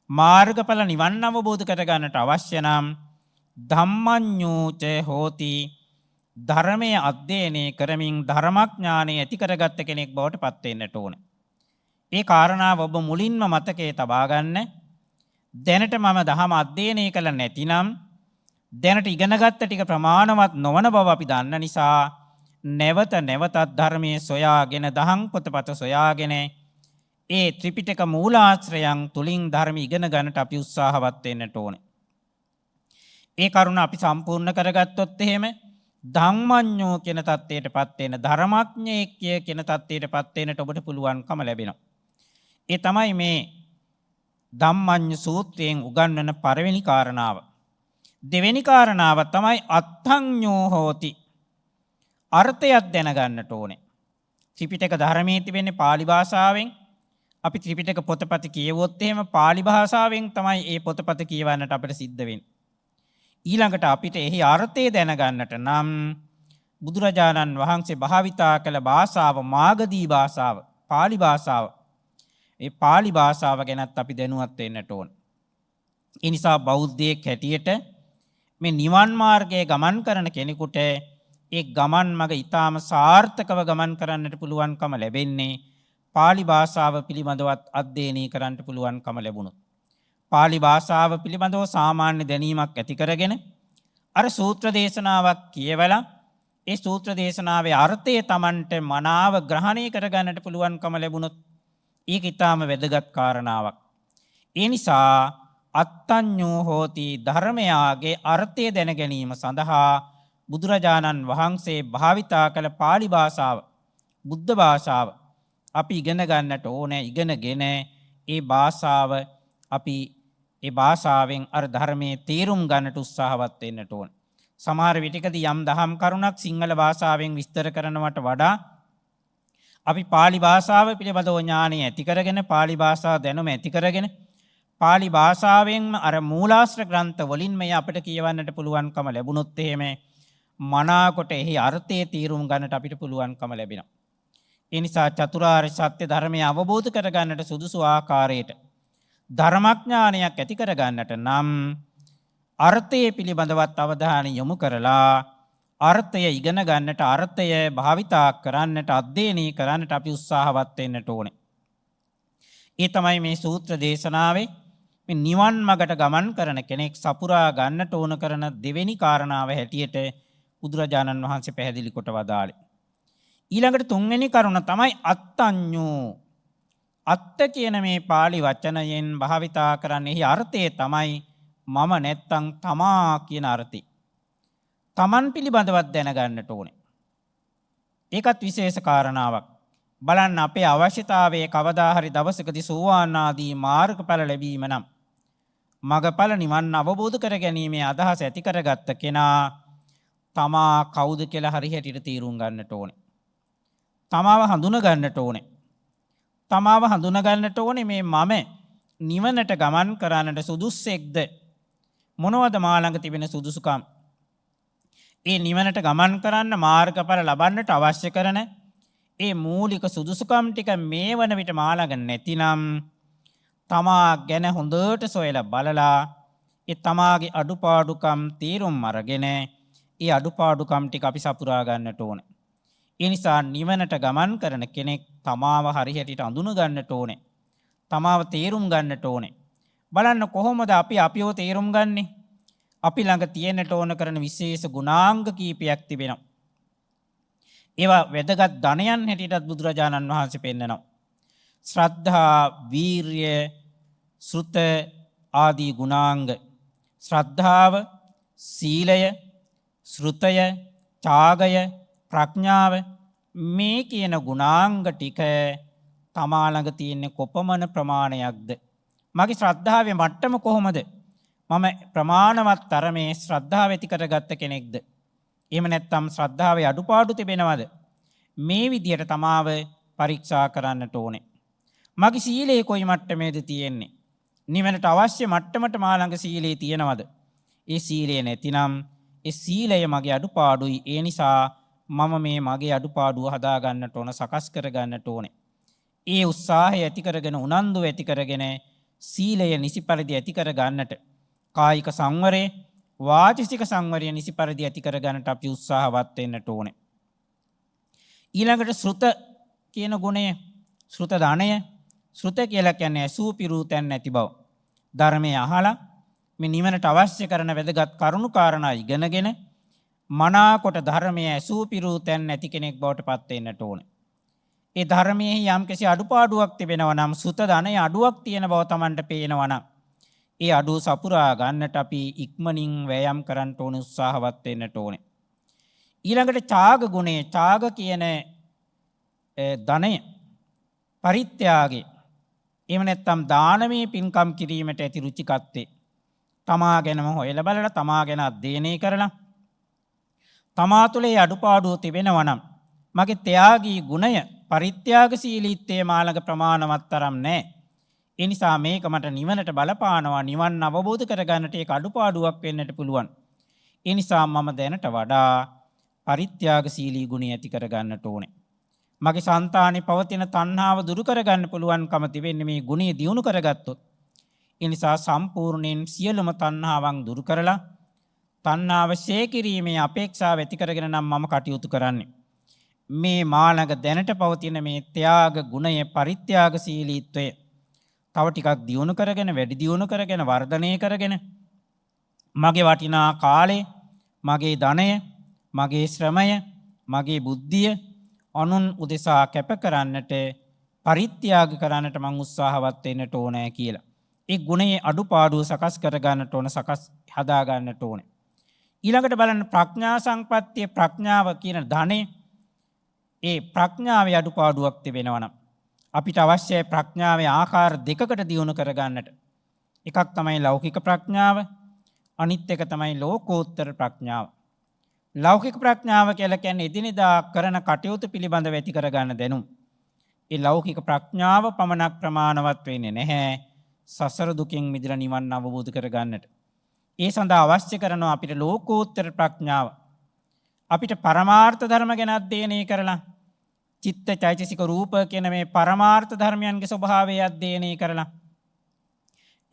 Speaker 2: මාර්ගඵල නිවන් අවබෝධ කරගන්නට අවශ්‍ය නම් ධම්මඤ්ඤෝච හෝති, ධර්මයේ අධ්‍යයනය කරමින් ධර්මඥානය ඇති කරගත්ත කෙනෙක් බවට පත් වෙන්නට ඕන. ඒ කාරණාව ඔබ මුලින්ම මතකයේ තබා ගන්න. දැනට මම ධර්ම අධ්‍යයනය කළ නැතිනම්, දැනට ඉගෙනගත්ත ටික ප්‍රමාණවත් නොවන බව අපි දන්න නිසා නැවත නැවතත් ධර්මයේ සොයාගෙන, දහම් පොතපත සොයාගෙන ඒ ත්‍රිපිටක මූලාශ්‍රයන් තුලින් ධර්ම ඉගෙන ගන්නට අපි උත්සාහවත් වෙන්නට ඕනේ. ඒ කරුණ අපි සම්පූර්ණ කරගත්තොත් එහෙම ධම්මඤ්ඤෝ කියන தත්ත්වයටපත් වෙන, ධර්මඥයෙක්ය කියන தත්ත්වයටපත් වෙන්නට ඔබට පුළුවන්කම ලැබෙනවා. ඒ තමයි මේ ධම්මඤ්ඤ සූත්‍රයෙන් උගන්වන පළවෙනි කාරණාව. දෙවෙනි කාරණාව තමයි අත්ථඤ්ඤෝ හෝති. අර්ථයක් දැනගන්නට ඕනේ. ත්‍රිපිටක ධර්මයේ තිබෙන්නේ pāli භාෂාවෙන්. අපි ත්‍රිපිටක පොතපත කියවුවොත් එහෙම pāli භාෂාවෙන් තමයි ඒ පොතපත කියවන්නට අපිට සිද්ධ වෙන්නේ. ඊළඟට අපිට එහි අර්ථය දැනගන්නට නම් බුදුරජාණන් වහන්සේ භාවිතා කළ භාෂාව මාගදී භාෂාව, pāli භාෂාව. ඒ pāli භාෂාව ගැනත් අපි දැනුවත් වෙන්නට ඕන. ඒ නිසා බෞද්ධයෙක් හැටියට මේ නිවන් මාර්ගයේ ගමන් කරන කෙනෙකුට ඒ ගමන් මඟ ඊටාම සාර්ථකව ගමන් කරන්නට පුළුවන්කම ලැබෙන්නේ පාලි භාෂාව පිළිබඳවත් අධ්‍යයනය කරන්නට පුළුවන්කම ලැබුණොත්. පාලි භාෂාව පිළිබඳව සාමාන්‍ය දැනීමක් ඇති කරගෙන අර සූත්‍ර දේශනාවක් කියවලා ඒ සූත්‍ර දේශනාවේ අර්ථය Tamanට මනාව ග්‍රහණය කරගන්නට පුළුවන්කම ලැබුණොත් ඒක ඊටාම වැදගත් කාරණාවක්. ඒ නිසා අත්තඤ්ඤෝ හෝති ධර්මයාගේ අර්ථය දැන ගැනීම සඳහා බුදුරජාණන් වහන්සේ භාවිතා කළ පාලි භාෂාව බුද්ධ භාෂාව අපි ඉගෙන ගන්නට ඕනේ. ඉගෙනගෙන ඒ භාෂාව අපි ඒ භාෂාවෙන් අර ධර්මයේ තේරුම් ගන්නට උත්සාහවත් වෙන්නට ඕනේ. සමහර විටකදී යම් දහම් කරුණක් සිංහල භාෂාවෙන් විස්තර කරනවට වඩා අපි පාලි භාෂාව පිළිබඳව ඥානය ඇති කරගෙන පාලි භාෂාව දැනුම ඇති කරගෙන පාලි භාෂාවෙන්ම අර මූලාශ්‍ර ග්‍රන්ථ වලින් මේ අපිට කියවන්නට පුළුවන්කම ලැබුණොත් එහෙම මනාකොට එහි අර්ථයේ තීරුම් ගන්නට අපිට පුළුවන්කම ලැබෙනවා. ඒ නිසා චතුරාර්ය සත්‍ය ධර්මය අවබෝධ කරගන්නට සුදුසු ආකාරයට ධර්මඥානයක් ඇති කරගන්නට නම් අර්ථයේ පිළිබඳවත් අවධානය යොමු කරලා අර්ථය ඉගෙන ගන්නට අර්ථය භාවිතා කරන්නට අධ්‍යයනය කරන්නට අපි උත්සාහවත් වෙන්නට ඕනේ. ඒ තමයි මේ සූත්‍ර දේශනාවේ මේ නිවන් මගට ගමන් කරන කෙනෙක් සපුරා ගන්නට ඕන කරන දෙවෙනි කාරණාව හැටියට බුදුරජාණන් වහන්සේ පැහැදිලි කොට වදාළේ. ඊළඟට තුන්වෙනි කරුණ තමයි අත්තඤ්ඤෝ. අත්ත කියන මේ පාලි වචනයෙන් භාවිතා කරන්නේ එහි අර්ථය තමයි මම නැත්තම් තමා කියන අර්ථය. තමන් පිළිබඳවත් දැනගන්නට ඕනේ. ඒකත් විශේෂ කාරණාවක්. බලන්න අපේ අවශ්‍යතාවයේ කවදා හරි දවසකදී සෝවාන් ආදී මාර්ගඵල ලැබීම නම් මගඵල නිවන් අවබෝධ කර ගැනීමේ අදහස ඇති කරගත්ත කෙනා තමා කවුද කියලා හරි හැටියට තීරුම් ගන්නට ඕනේ. තමාව හඳුන ගන්නට ඕනේ. තමාව හඳුන ගන්නට ඕනේ මේ මම නිවනට ගමන් කරන්නට සුදුස්සෙක්ද? මොනවද මා ළඟ තිබෙන සුදුසුකම්? ඒ නිවනට ගමන් කරන්න මාර්ගඵල ලබන්නට අවශ්‍ය කරන ඒ මූලික සුදුසුකම් ටික මේ වන විට මා ළඟ නැතිනම් තමා ගැන හොඳට සොයලා බලලා ඒ තමාගේ අඩුපාඩුකම් තීරුම් අරගෙන ඒ අඩුපාඩුකම් ටික අපි සපුරා ගන්නට ඕනේ. ඒ නිසා නිවනට ගමන් කරන කෙනෙක් තමාව හරි හැටියට අඳුන ගන්නට ඕනේ. තමාව තේරුම් ගන්නට ඕනේ. බලන්න කොහොමද අපි අපිව තේරුම් ගන්නෙ? අපි ළඟ තියෙන්නට ඕන කරන විශේෂ ගුණාංග කීපයක් තිබෙනවා. ඒවා වැදගත් ධනයන් හැටියටත් බුදුරජාණන් වහන්සේ පෙන්නනවා. ශ්‍රද්ධා, වීරිය, සෘත ආදී ගුණාංග. ශ්‍රද්ධාව, සීලය, ශ්‍රුතය, ත්‍යාගය, ප්‍රඥාව මේ කියන ගුණාංග ටික තමා ළඟ තියෙන කොපමණ ප්‍රමාණයක්ද? මගේ ශ්‍රද්ධාවේ මට්ටම කොහොමද? මම ප්‍රමාණවත් තරමේ ශ්‍රද්ධාව ඇති කරගත්ත කෙනෙක්ද? එහෙම නැත්නම් ශ්‍රද්ධාවේ අඩුපාඩු තිබෙනවද? මේ විදියට තමාව පරීක්ෂා කරන්නට ඕනේ. මගේ සීලය කොයි මට්ටමේද තියෙන්නේ? නිවනට අවශ්‍ය මට්ටමට මා ළඟ සීලය තියෙනවද? ඒ සීලය නැතිනම් ඒ සීලය මගේ අඩුපාඩුයි. ඒ නිසා මම මේ මගේ අඩුපාඩුව හදා ගන්නට ඕන, සකස් කර ගන්නට ඕනේ. ඒ උත්සාහය ඇති කරගෙන උනන්දු ඇති කරගෙන සීලය නිසි පරිදි ඇති කර ගන්නට, කායික සංවරය, වාචික සංවරය නිසි පරිදි ඇති කර ගන්නට අපි උත්සාහවත් වෙන්නට ඕනේ. ඊළඟට ශ්‍රුත කියන ගුණය, ශ්‍රුත දාණය. ශ්‍රුත කියලා කියන්නේ ඇසූ පිරූ තැන් නැති බව. ධර්මය අහලා මේ නිවනට අවශ්‍ය කරන වැදගත් කරුණු කාරණා ඉගෙනගෙන මනාකොට ධර්මයේ ඇසූ පිරූ තැන් නැති කෙනෙක් බවට පත් වෙන්නට ඕනේ. ඒ ධර්මයේ යම්කිසි අඩුපාඩුවක් තිබෙනවා නම්, ශ්‍රුත දාණයේ අඩුවක් තියෙන බව Tamanට පේනවා නම්, ඒ අඩුව සපුරා ගන්නට අපි ඉක්මනින් වෑයම් කරන්න ඕනේ, උත්සාහවත් වෙන්නට ඕනේ. ඊළඟට ත්‍යාග ගුණය. ත්‍යාග කියන ධනය, පරිත්‍යාගය, එහෙම නැත්නම් දානමය පින්කම් කිරීමට ඇති රුචිකත්වේ තමා ගැනම හොයලා බලලා, තමා ගැන අධ්‍යයනය කරලා, තමා තුළ ඒ අඩුපාඩුව තිබෙනවා නම් මගේ ත්‍යාගී ගුණය, පරිත්‍යාගශීලීත්වය මාළඟ ප්‍රමාණවත් තරම් නැහැ. ඒ නිසා මේක මට නිවනට බලපානවා, නිවන් අවබෝධ කරගන්නට ඒක අඩුපාඩුවක් වෙන්නට පුළුවන්. ඒ නිසා මම දැනට වඩා පරිත්‍යාගශීලී ගුණය ඇති කරගන්නට ඕනේ. මගේ సంతානේ පවතින තණ්හාව දුරු කරගන්න පුළුවන්කම තිබෙන්නේ මේ ගුණය දියුණු කරගත්තොත්. ඒ නිසා සම්පූර්ණයෙන් සියලුම තණ්හාවන් දුරු කරලා තණ්හාව ශේ කිරීමේ අපේක්ෂාව ඇති කරගෙන නම් මම කටයුතු කරන්නේ. මේ මාළඟ දැනට පවතින මේ ත්‍යාග ගුණය පරිත්‍යාගශීලීත්වය තව ටිකක් දියුණු කරගෙන වැඩි දියුණු කරගෙන වර්ධනය කරගෙන මගේ වටිනා කාලය, මගේ ධනය, මගේ ශ්‍රමය, මගේ බුද්ධිය අනුන් උදෙසා කැප කරන්නට පරිත්‍යාග කරන්නට මං උත්සාහවත් වෙන්නට ඕනෑ කියලා. ඒ ගුණයේ අඩුපාඩු සකස් කර ගන්නට ඕන, සකස් හදා ගන්නට ඕනේ. ඊළඟට බලන්න ප්‍රඥා සංපත්තිය, ප්‍රඥාව කියන ධනෙ ඒ ප්‍රඥාවේ අඩුපාඩුවක් තිබෙනවා නම් අපිට අවශ්‍යයි ප්‍රඥාවේ ආකාර දෙකකට දියුණු කර ගන්නට. එකක් තමයි ලෞකික ප්‍රඥාව, අනිත් එක තමයි ලෝකෝත්තර ප්‍රඥාව. ලෞකික ප්‍රඥාව කියලා කියන්නේ එදිනෙදා කරන කටයුතු පිළිබඳව ඇති කර ගන්න දැනුම. ඒ ලෞකික ප්‍රඥාව පමණක් ප්‍රමාණවත් වෙන්නේ නැහැ සසර දුකින් මිදලා නිවන් අවබෝධ කර ගන්නට. ඒ සඳහා අවශ්‍ය කරනවා අපිට ලෝකෝත්තර ප්‍රඥාව. අපිට පරමාර්ථ ධර්ම ගැන අධ්‍යයනය කරලා චිත්ත චෛතසික රූප කියන මේ පරමාර්ථ ධර්මයන්ගේ ස්වභාවය අධ්‍යයනය කරලා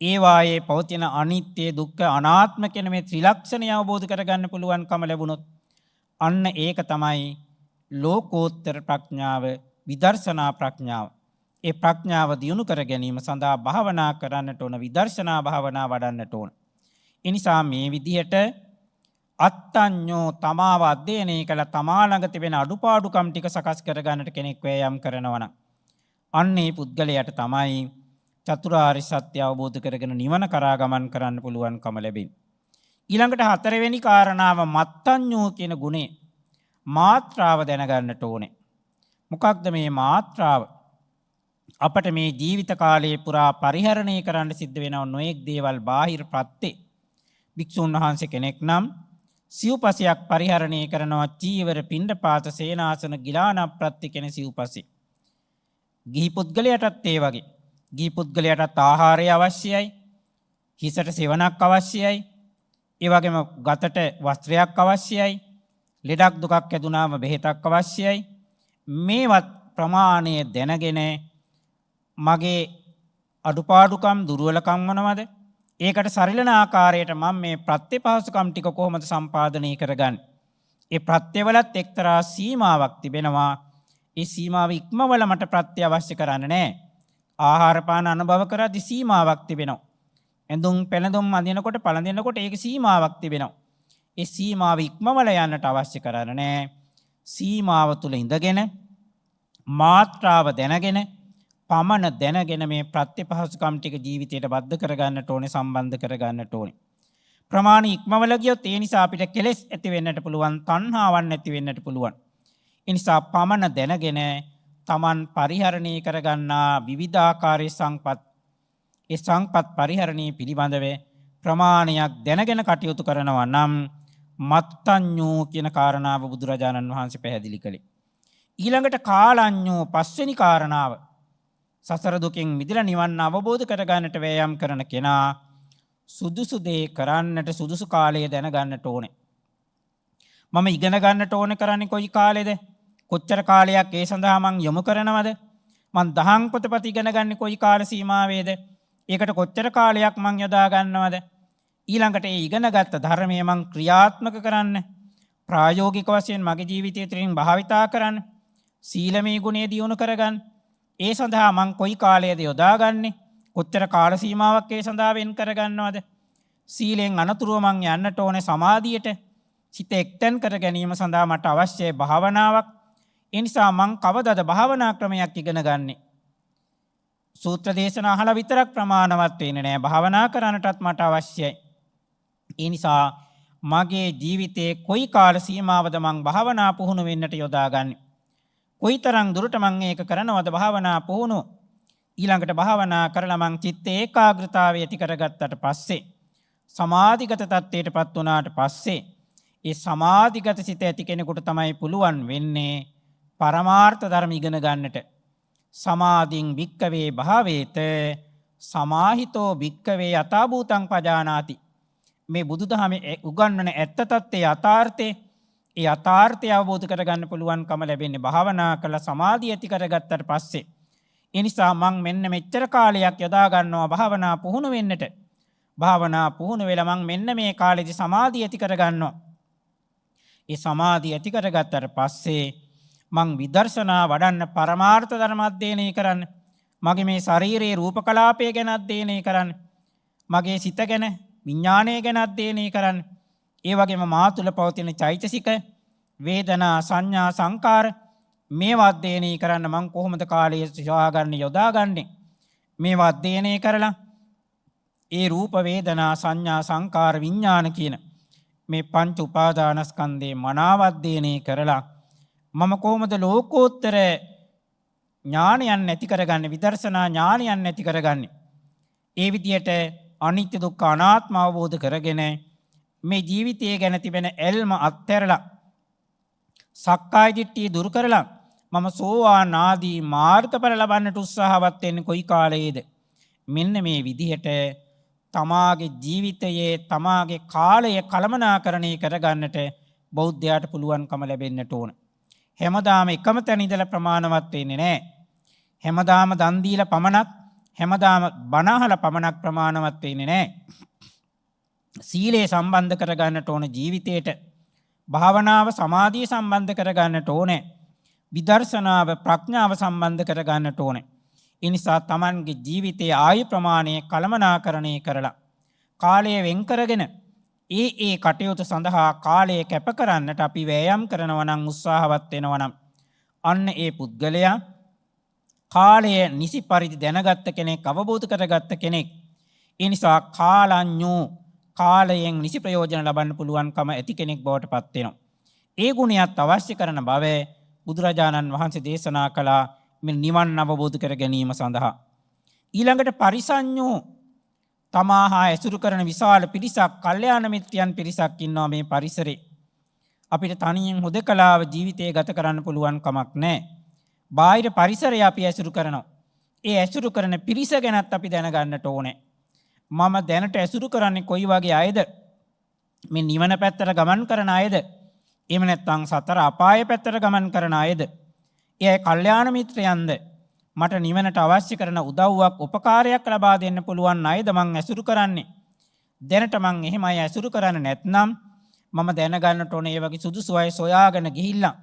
Speaker 2: ඒ වායේ පවතින අනිත්‍ය දුක්ඛ අනාත්ම කියන මේ ත්‍රිලක්ෂණය අවබෝධ කරගන්න පුළුවන්කම ලැබුණොත් අන්න ඒක තමයි ලෝකෝත්තර ප්‍රඥාව, විදර්ශනා ප්‍රඥාව. ඒ ප්‍රඥාව දියුණු කර ගැනීම සඳහා භාවනා කරන්නට ඕන, විදර්ශනා භාවනා වඩන්නට ඕන. ඒ නිසා මේ විදිහට අත්ඤ්ඤෝ තමාව අධ්‍යයනය කළ තමා ළඟ තිබෙන අඩුපාඩුකම් ටික සකස් කර ගන්නට කෙනෙක් වෑයම් කරනවා නම් අන්නේ පුද්ගලයාට තමයි චතුරාර්ය සත්‍ය අවබෝධ කරගෙන නිවන කරා ගමන් කරන්න පුළුවන්කම ලැබෙන්නේ. ඊළඟට හතරවෙනි කාරණාව මත්ඤ්ඤෝ කියන ගුණය, මාත්‍රාව දැනගන්නට ඕනේ. මොකක්ද මේ මාත්‍රාව? අපට මේ ජීවිත කාලයේ පුරා පරිහරණය කරන්න සිද්ධ වෙනව නොඑක් දේවල් බාහිර ප්‍රත්‍ය. භික්ෂුන් වහන්සේ කෙනෙක් නම් සිව්පසයක් පරිහරණය කරනවා, චීවර, පිණ්ඩපාත, සේනාසන, ගිලාන ප්‍රත්‍ය කියන සිව්පසේ. ගිහි පුද්ගලයාටත් ඒ වගේ. ගිහි පුද්ගලයාටත් ආහාරය අවශ්‍යයි, හිසට සෙවණක් අවශ්‍යයි, ඒ වගේම ගතට වස්ත්‍රයක් අවශ්‍යයි, ලෙඩක් දුකක් ඇදුනාම බෙහෙතක් අවශ්‍යයි. මේවත් ප්‍රමාණය දැනගෙන මගේ අඩුපාඩුකම් දුර්වලකම් මොනවද? ඒකට සරිලන ආකාරයට මම මේ ප්‍රත්‍යපහසුකම් ටික කොහොමද සම්පාදනය කරගන්නේ? ඒ ප්‍රත්‍යවලත් එක්තරා සීමාවක් තිබෙනවා. ඒ සීමාව ඉක්මවල මට ප්‍රත්‍ය අවශ්‍ය කරන්නේ නැහැ. ආහාර පාන අනුභව කරද්දී සීමාවක් තිබෙනවා. ඇඳුම් පැළඳුම් අඳිනකොට පළඳිනකොට ඒක සීමාවක් තිබෙනවා. ඒ සීමාව ඉක්මවල යන්නට අවශ්‍ය කරන්නේ නැහැ. සීමාව තුල ඉඳගෙන මාත්‍රාව දැනගෙන පමණ දැනගෙන මේ ප්‍රත්‍යපහසුකම් ටික ජීවිතයට බද්ධ කරගන්නට ඕනේ, සම්බන්ධ කරගන්නට ඕනේ. ප්‍රමාණ ඉක්මවල ගියොත් ඒ නිසා අපිට කෙලෙස් ඇති වෙන්නට පුළුවන්, තණ්හාවන් ඇති වෙන්නට පුළුවන්. ඒ නිසා පමණ දැනගෙන තමන් පරිහරණය කරගන්නා විවිධාකාරයේ සංපත්, ඒ සංපත් පරිහරණය පිළිබඳව ප්‍රමාණයක් දැනගෙන කටයුතු කරනවා නම් මත්ඤ්ඤෝ කියන කාරණාව බුදුරජාණන් වහන්සේ පැහැදිලි කළේ. ඊළඟට කාලඤ්ඤෝ පස්වෙනි කාරණාව, සසර දුකින් මිදලා නිවන් අවබෝධ කරගන්නට වෑයම් කරන කෙනා සුදුසු දේ කරන්නට සුදුසු කාලය දැනගන්නට ඕනේ. මම ඉගෙන ගන්නට ඕනේ කරන්නේ කොයි කාලෙද? කොච්චර කාලයක් ඒ සඳහා මං යොමු කරනවද? මං දහම් පොතපත ඉගෙන ගන්නේ කොයි කාල සීමාවේද? ඒකට කොච්චර කාලයක් මං යොදා ගන්නවද? ඊළඟට ඒ ඉගෙනගත්ත ධර්මය මං ක්‍රියාත්මක කරන්න, ප්‍රායෝගික වශයෙන් මගේ ජීවිතය තුළින් භාවිතා කරන්න, සීලමය ගුණය දියුණු කරගන්න. ඒ සඳහා මං කොයි කාලයේද යොදාගන්නේ? කොච්චර කාල සීමාවක් ඒ සඳහා වෙන් කරගන්නවද? සීලෙන් අනතුරුව මං යන්නට ඕනේ සමාධියට. සිත එක්තෙන් කර ගැනීම සඳහා මට අවශ්‍යයි භාවනාවක්. ඒ නිසා මං කවදද භාවනා ක්‍රමයක් ඉගෙන ගන්නේ? සූත්‍ර දේශනා අහලා විතරක් ප්‍රමාණවත් වෙන්නේ නැහැ. භාවනා කරන්නටත් මට අවශ්‍යයි. ඒ නිසා මගේ ජීවිතයේ කොයි කාල සීමාවද මං භාවනා පුහුණු වෙන්නට යොදාගන්නේ? කොයිතරම් දුරට මං ඒක කරනවද භාවනා පුහුණුව? ඊළඟට භාවනා කරලා මං චිත්ත ඒකාග්‍රතාවය ඇති කරගත්තට පස්සේ, සමාධිගත තත්ත්වයටපත් වුණාට පස්සේ, ඒ සමාධිගත සිත ඇති කෙනෙකුට තමයි පුළුවන් වෙන්නේ පරමාර්ථ ධර්ම ඉගෙන ගන්නට. සමාධින් භික්කවේ භාවේත සමාහිතෝ භික්කවේ යථාභූතං පජානාති. මේ බුදුදහමේ උගන්වන ඇත්ත තත්ත්වයේ යථාර්ථයේ, ඒ යථාර්ථය අවබෝධ කරගන්න පුළුවන්කම ලැබෙන්නේ භාවනා කළ සමාධිය ඇති කරගත්තට පස්සේ. ඒ නිසා මං මෙන්න මෙච්චර කාලයක් යොදා ගන්නවා භාවනා පුහුණු වෙන්නට. භාවනා පුහුණු වෙලා මං මෙන්න මේ කාලෙදි සමාධිය ඇති කරගන්නවා. ඒ සමාධිය ඇති කරගත්තට පස්සේ මං විදර්ශනා වඩන්න පරමාර්ථ ධර්ම අධ්‍යයනය කරන්න. මගේ මේ ශරීරයේ රූප කලාපය ගැන අධ්‍යයනය කරන්න. මගේ සිත ගැන විඥානය ගැන අධ්‍යයනය කරන්න. ඒ වගේම මා තුළ පවතින චෛතසික වේදනා සංඥා සංකාර මේවා අධ්‍යයනය කරන්න මං කොහොමද කාලය සොයාගන්නේ යොදාගන්නේ. මේවා අධ්‍යයනය කරලා ඒ රූප වේදනා සංඥා සංකාර විඥාන කියන මේ පංච උපාදානස්කන්ධේ මනාව අධ්‍යයනය කරලා මම කොහොමද ලෝකෝත්තර ඥානයන් ඇති කරගන්නේ විදර්ශනා ඥානයන් ඇති කරගන්නේ. ඒ විදියට අනිත්‍ය දුක්ඛ අනාත්ම අවබෝධ කරගෙන මේ ජීවිතය ගැන තිබෙන ඇල්ම අත්හැරලා සක්කාය දිට්ඨිය දුරු කරලා මම සෝවාන් ආදී මාර්ගඵල ලබන්නට උත්සාහවත් වෙන්නේ කොයි කාලයේද? මෙන්න මේ විදිහට තමාගේ ජීවිතයේ තමාගේ කාලය කළමනාකරණය කරගන්නට බෞද්ධයාට පුළුවන්කම ලැබෙන්නට ඕන. හැමදාම එකම තැන ඉඳලා ප්‍රමාණවත් වෙන්නේ නැහැ. හැමදාම දන් දීලා පමණක් හැමදාම බණ අහලා පමණක් ප්‍රමාණවත් වෙන්නේ නැහැ. සීලය සම්බන්ධ කරගන්නට ඕන ජීවිතේට. භාවනාව සමාධිය සම්බන්ධ කරගන්නට ඕනේ. විදර්ශනාව ප්‍රඥාව සම්බන්ධ කරගන්නට ඕනේ. ඒ නිසා Tamanගේ ජීවිතයේ ආයු ප්‍රමාණය කළමනාකරණය කරලා කාලය වෙන් කරගෙන ඒ කටයුතු සඳහා කාලය කැප කරන්නට අපි වෑයම් කරනවා නම් උත්සාහවත් වෙනවා නම් අන්න ඒ පුද්ගලයා කාලය නිසි පරිදි දැනගත්ත කෙනෙක් අවබෝධ කරගත්ත කෙනෙක්. ඒ නිසා කාලඤ්ඤෝ කාලයෙන් නිසි ප්‍රයෝජන ලබන්න පුළුවන්කම ඇති කෙනෙක් බවට පත් වෙනවා. ඒ ගුණයත් අවශ්‍ය කරන බව බුදුරජාණන් වහන්සේ දේශනා කළා මේ නිවන් අවබෝධ කර ගැනීම සඳහා. ඊළඟට පරිසඤ්ඤෝ තමා හා ඇසුරු කරන විශාල පිරිසක් කල්යාණ මිත්‍රයන් පිරිසක් ඉන්නවා මේ පරිසරේ. අපිට තනියෙන් හුදකලාව ජීවිතය ගත කරන්න පුළුවන් කමක් නැහැ. බාහිර පරිසරය අපි ඇසුරු කරනවා. ඒ ඇසුරු කරන පිරිස ගැනත් අපි දැනගන්නට ඕනේ. මම දැනට ඇසුරු කරන්නේ කොයි වගේ අයද? මේ නිවන පැත්තට ගමන් කරන අයද? එහෙම නැත්නම් සතර අපාය පැත්තට ගමන් කරන අයද? ඒ කල්යාණ මිත්‍රයන්ද? මට නිවනට අවශ්‍ය කරන උදව්වක් උපකාරයක් ලබා දෙන්න පුළුවන් අයද මං ඇසුරු කරන්නේ? දැනට මං එහෙම අය ඇසුරු කරන්නේ නැත්නම් මම දැනගන්නට ඕනේ මේ වගේ සුදුසු අය සොයාගෙන ගිහිල්ලා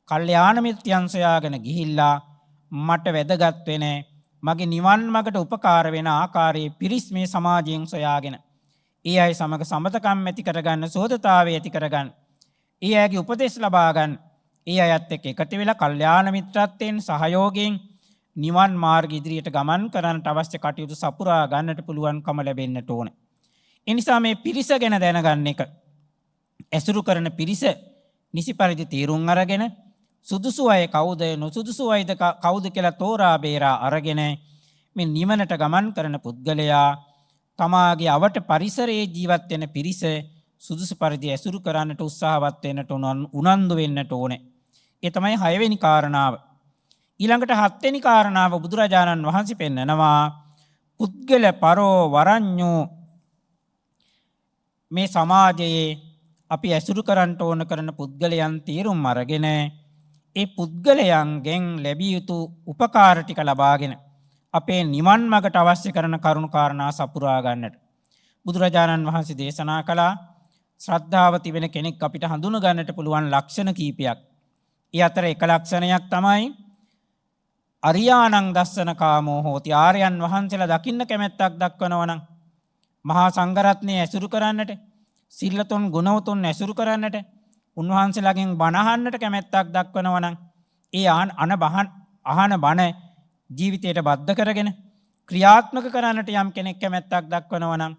Speaker 2: කල්යාණ මිත්‍රයන් සොයාගෙන ගිහිල්ලා මට වැදගත් වෙන මගේ නිවන් මාර්ගට උපකාර වෙන ආකාරයේ පිරිස් මේ සමාජයෙන් සොයාගෙන ඒ අය සමග සමතකම් ඇති කරගන්න සෝදතාවය ඇති කරගන්න ඒ අයගේ උපදෙස් ලබා ගන්න ඒ අයත් එක්ක එකතු වෙලා කල්යාණ මිත්‍රත්වයෙන් සහයෝගයෙන් නිවන් මාර්ග ඉදිරියට ගමන් කරන්නට අවශ්‍ය කටයුතු සපුරා ගන්නට පුළුවන්කම ලැබෙන්නට ඕන. ඒ නිසා මේ පිරිස ගැන දැනගන්න එක ඇසුරු කරන පිරිස නිසි පරිදි තීරුම් අරගෙන සුදුසු අය කවුද නොසුදුසු අයද කවුද කියලා තෝරා බේරා අරගෙන මේ නිවනට ගමන් කරන පුද්ගලයා තමාගේ අවට පරිසරයේ ජීවත් වෙන පිරිස සුදුසු පරිදි ඇසුරු කරන්නට උත්සාහවත් වෙන්නට උනන්දු වෙන්නට ඕනේ. ඒ තමයි 6 වෙනි කාරණාව. ඊළඟට 7 වෙනි කාරණාව බුදුරජාණන් වහන්සේ පෙන්නනවා පුද්ගල පරෝ වරඤ්ඤෝ මේ සමාජයේ අපි ඇසුරු කරන්නට ඕන කරන පුද්ගලයන් තීරුම් අරගෙන ඒ පුද්ගලයන්ගෙන් ලැබිය යුතු උපකාර ටික ලබාගෙන අපේ නිවන් මාර්ගට අවශ්‍ය කරන කරුණු කාරණා සපුරා ගන්නට බුදුරජාණන් වහන්සේ දේශනා කළා. ශ්‍රද්ධාව තිබෙන කෙනෙක් අපිට හඳුන ගන්නට පුළුවන් ලක්ෂණ කීපයක්. ඒ අතර එක ලක්ෂණයක් තමයි අරියාණං දස්සන කාමෝ හෝති. ආර්යයන් වහන්සේලා දකින්න කැමැත්තක් දක්වනවා නම් මහා සංඝරත්නය ඇසුරු කරන්නට සිල්ලතුන් ගුණවතුන් ඇසුරු කරන්නට උන්වහන්සේලාගෙන් බණ අහන්නට කැමැත්තක් දක්වනවා නම් ඒ අහන බණ ජීවිතයට බද්ධ කරගෙන ක්‍රියාත්මක කරන්නට යම් කෙනෙක් කැමැත්තක් දක්වනවා නම්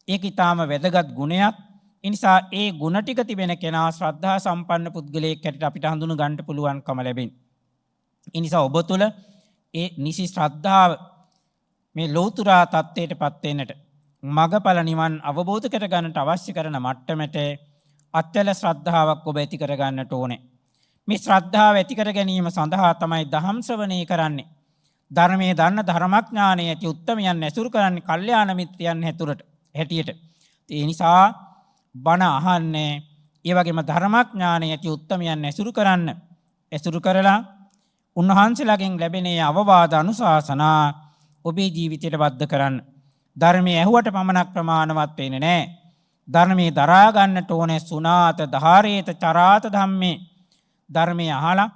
Speaker 2: ඒක ඊටාම වැදගත් ගුණයක්. ඒ නිසා ඒ ගුණ ටික තිබෙන කෙනා ශ්‍රද්ධා සම්පන්න පුද්ගලයෙක් හැටියට අපිට හඳුන ගන්න පුළුවන්කම ලැබෙනවා. ඒ නිසා ඔබ තුළ ඒ නිසි ශ්‍රද්ධාව මේ ලෞතුරා තත්ත්වයටපත් වෙන්නට මගඵල නිවන් අවබෝධ කර ගන්නට අවශ්‍ය කරන මට්ටමට අත්‍යල ශ්‍රද්ධාවක් ඔබ ඇති කර ගන්නට ඕනේ. මේ ශ්‍රද්ධාව ඇති කර ගැනීම සඳහා තමයි දහම් ශ්‍රවණය කරන්නේ. ධර්මයේ දන්න ධර්මඥානය ඇති උත්තමයන් ඇසුරු කරන්නේ කල්යාණ මිත්‍රයන් හැටියට. ඒ නිසා බණ අහන්නේ ඒ වගේම ධර්මඥානය ඇති උත්තමයන් ඇසුරු කරන්න. ඇසුරු කරලා උන්වහන්සේලාගෙන් ලැබෙන අවවාද අනුශාසනා ඔබේ ජීවිතයට බද්ධ කරන්න. ධර්මයේ ඇහුවට පමණක් ප්‍රමාණවත් වෙන්නේ නැහැ. ධර්මයේ දරා ගන්නට ඕනේ සුනාත ධාරේත චරාත ධම්මේ. ධර්මයේ අහලා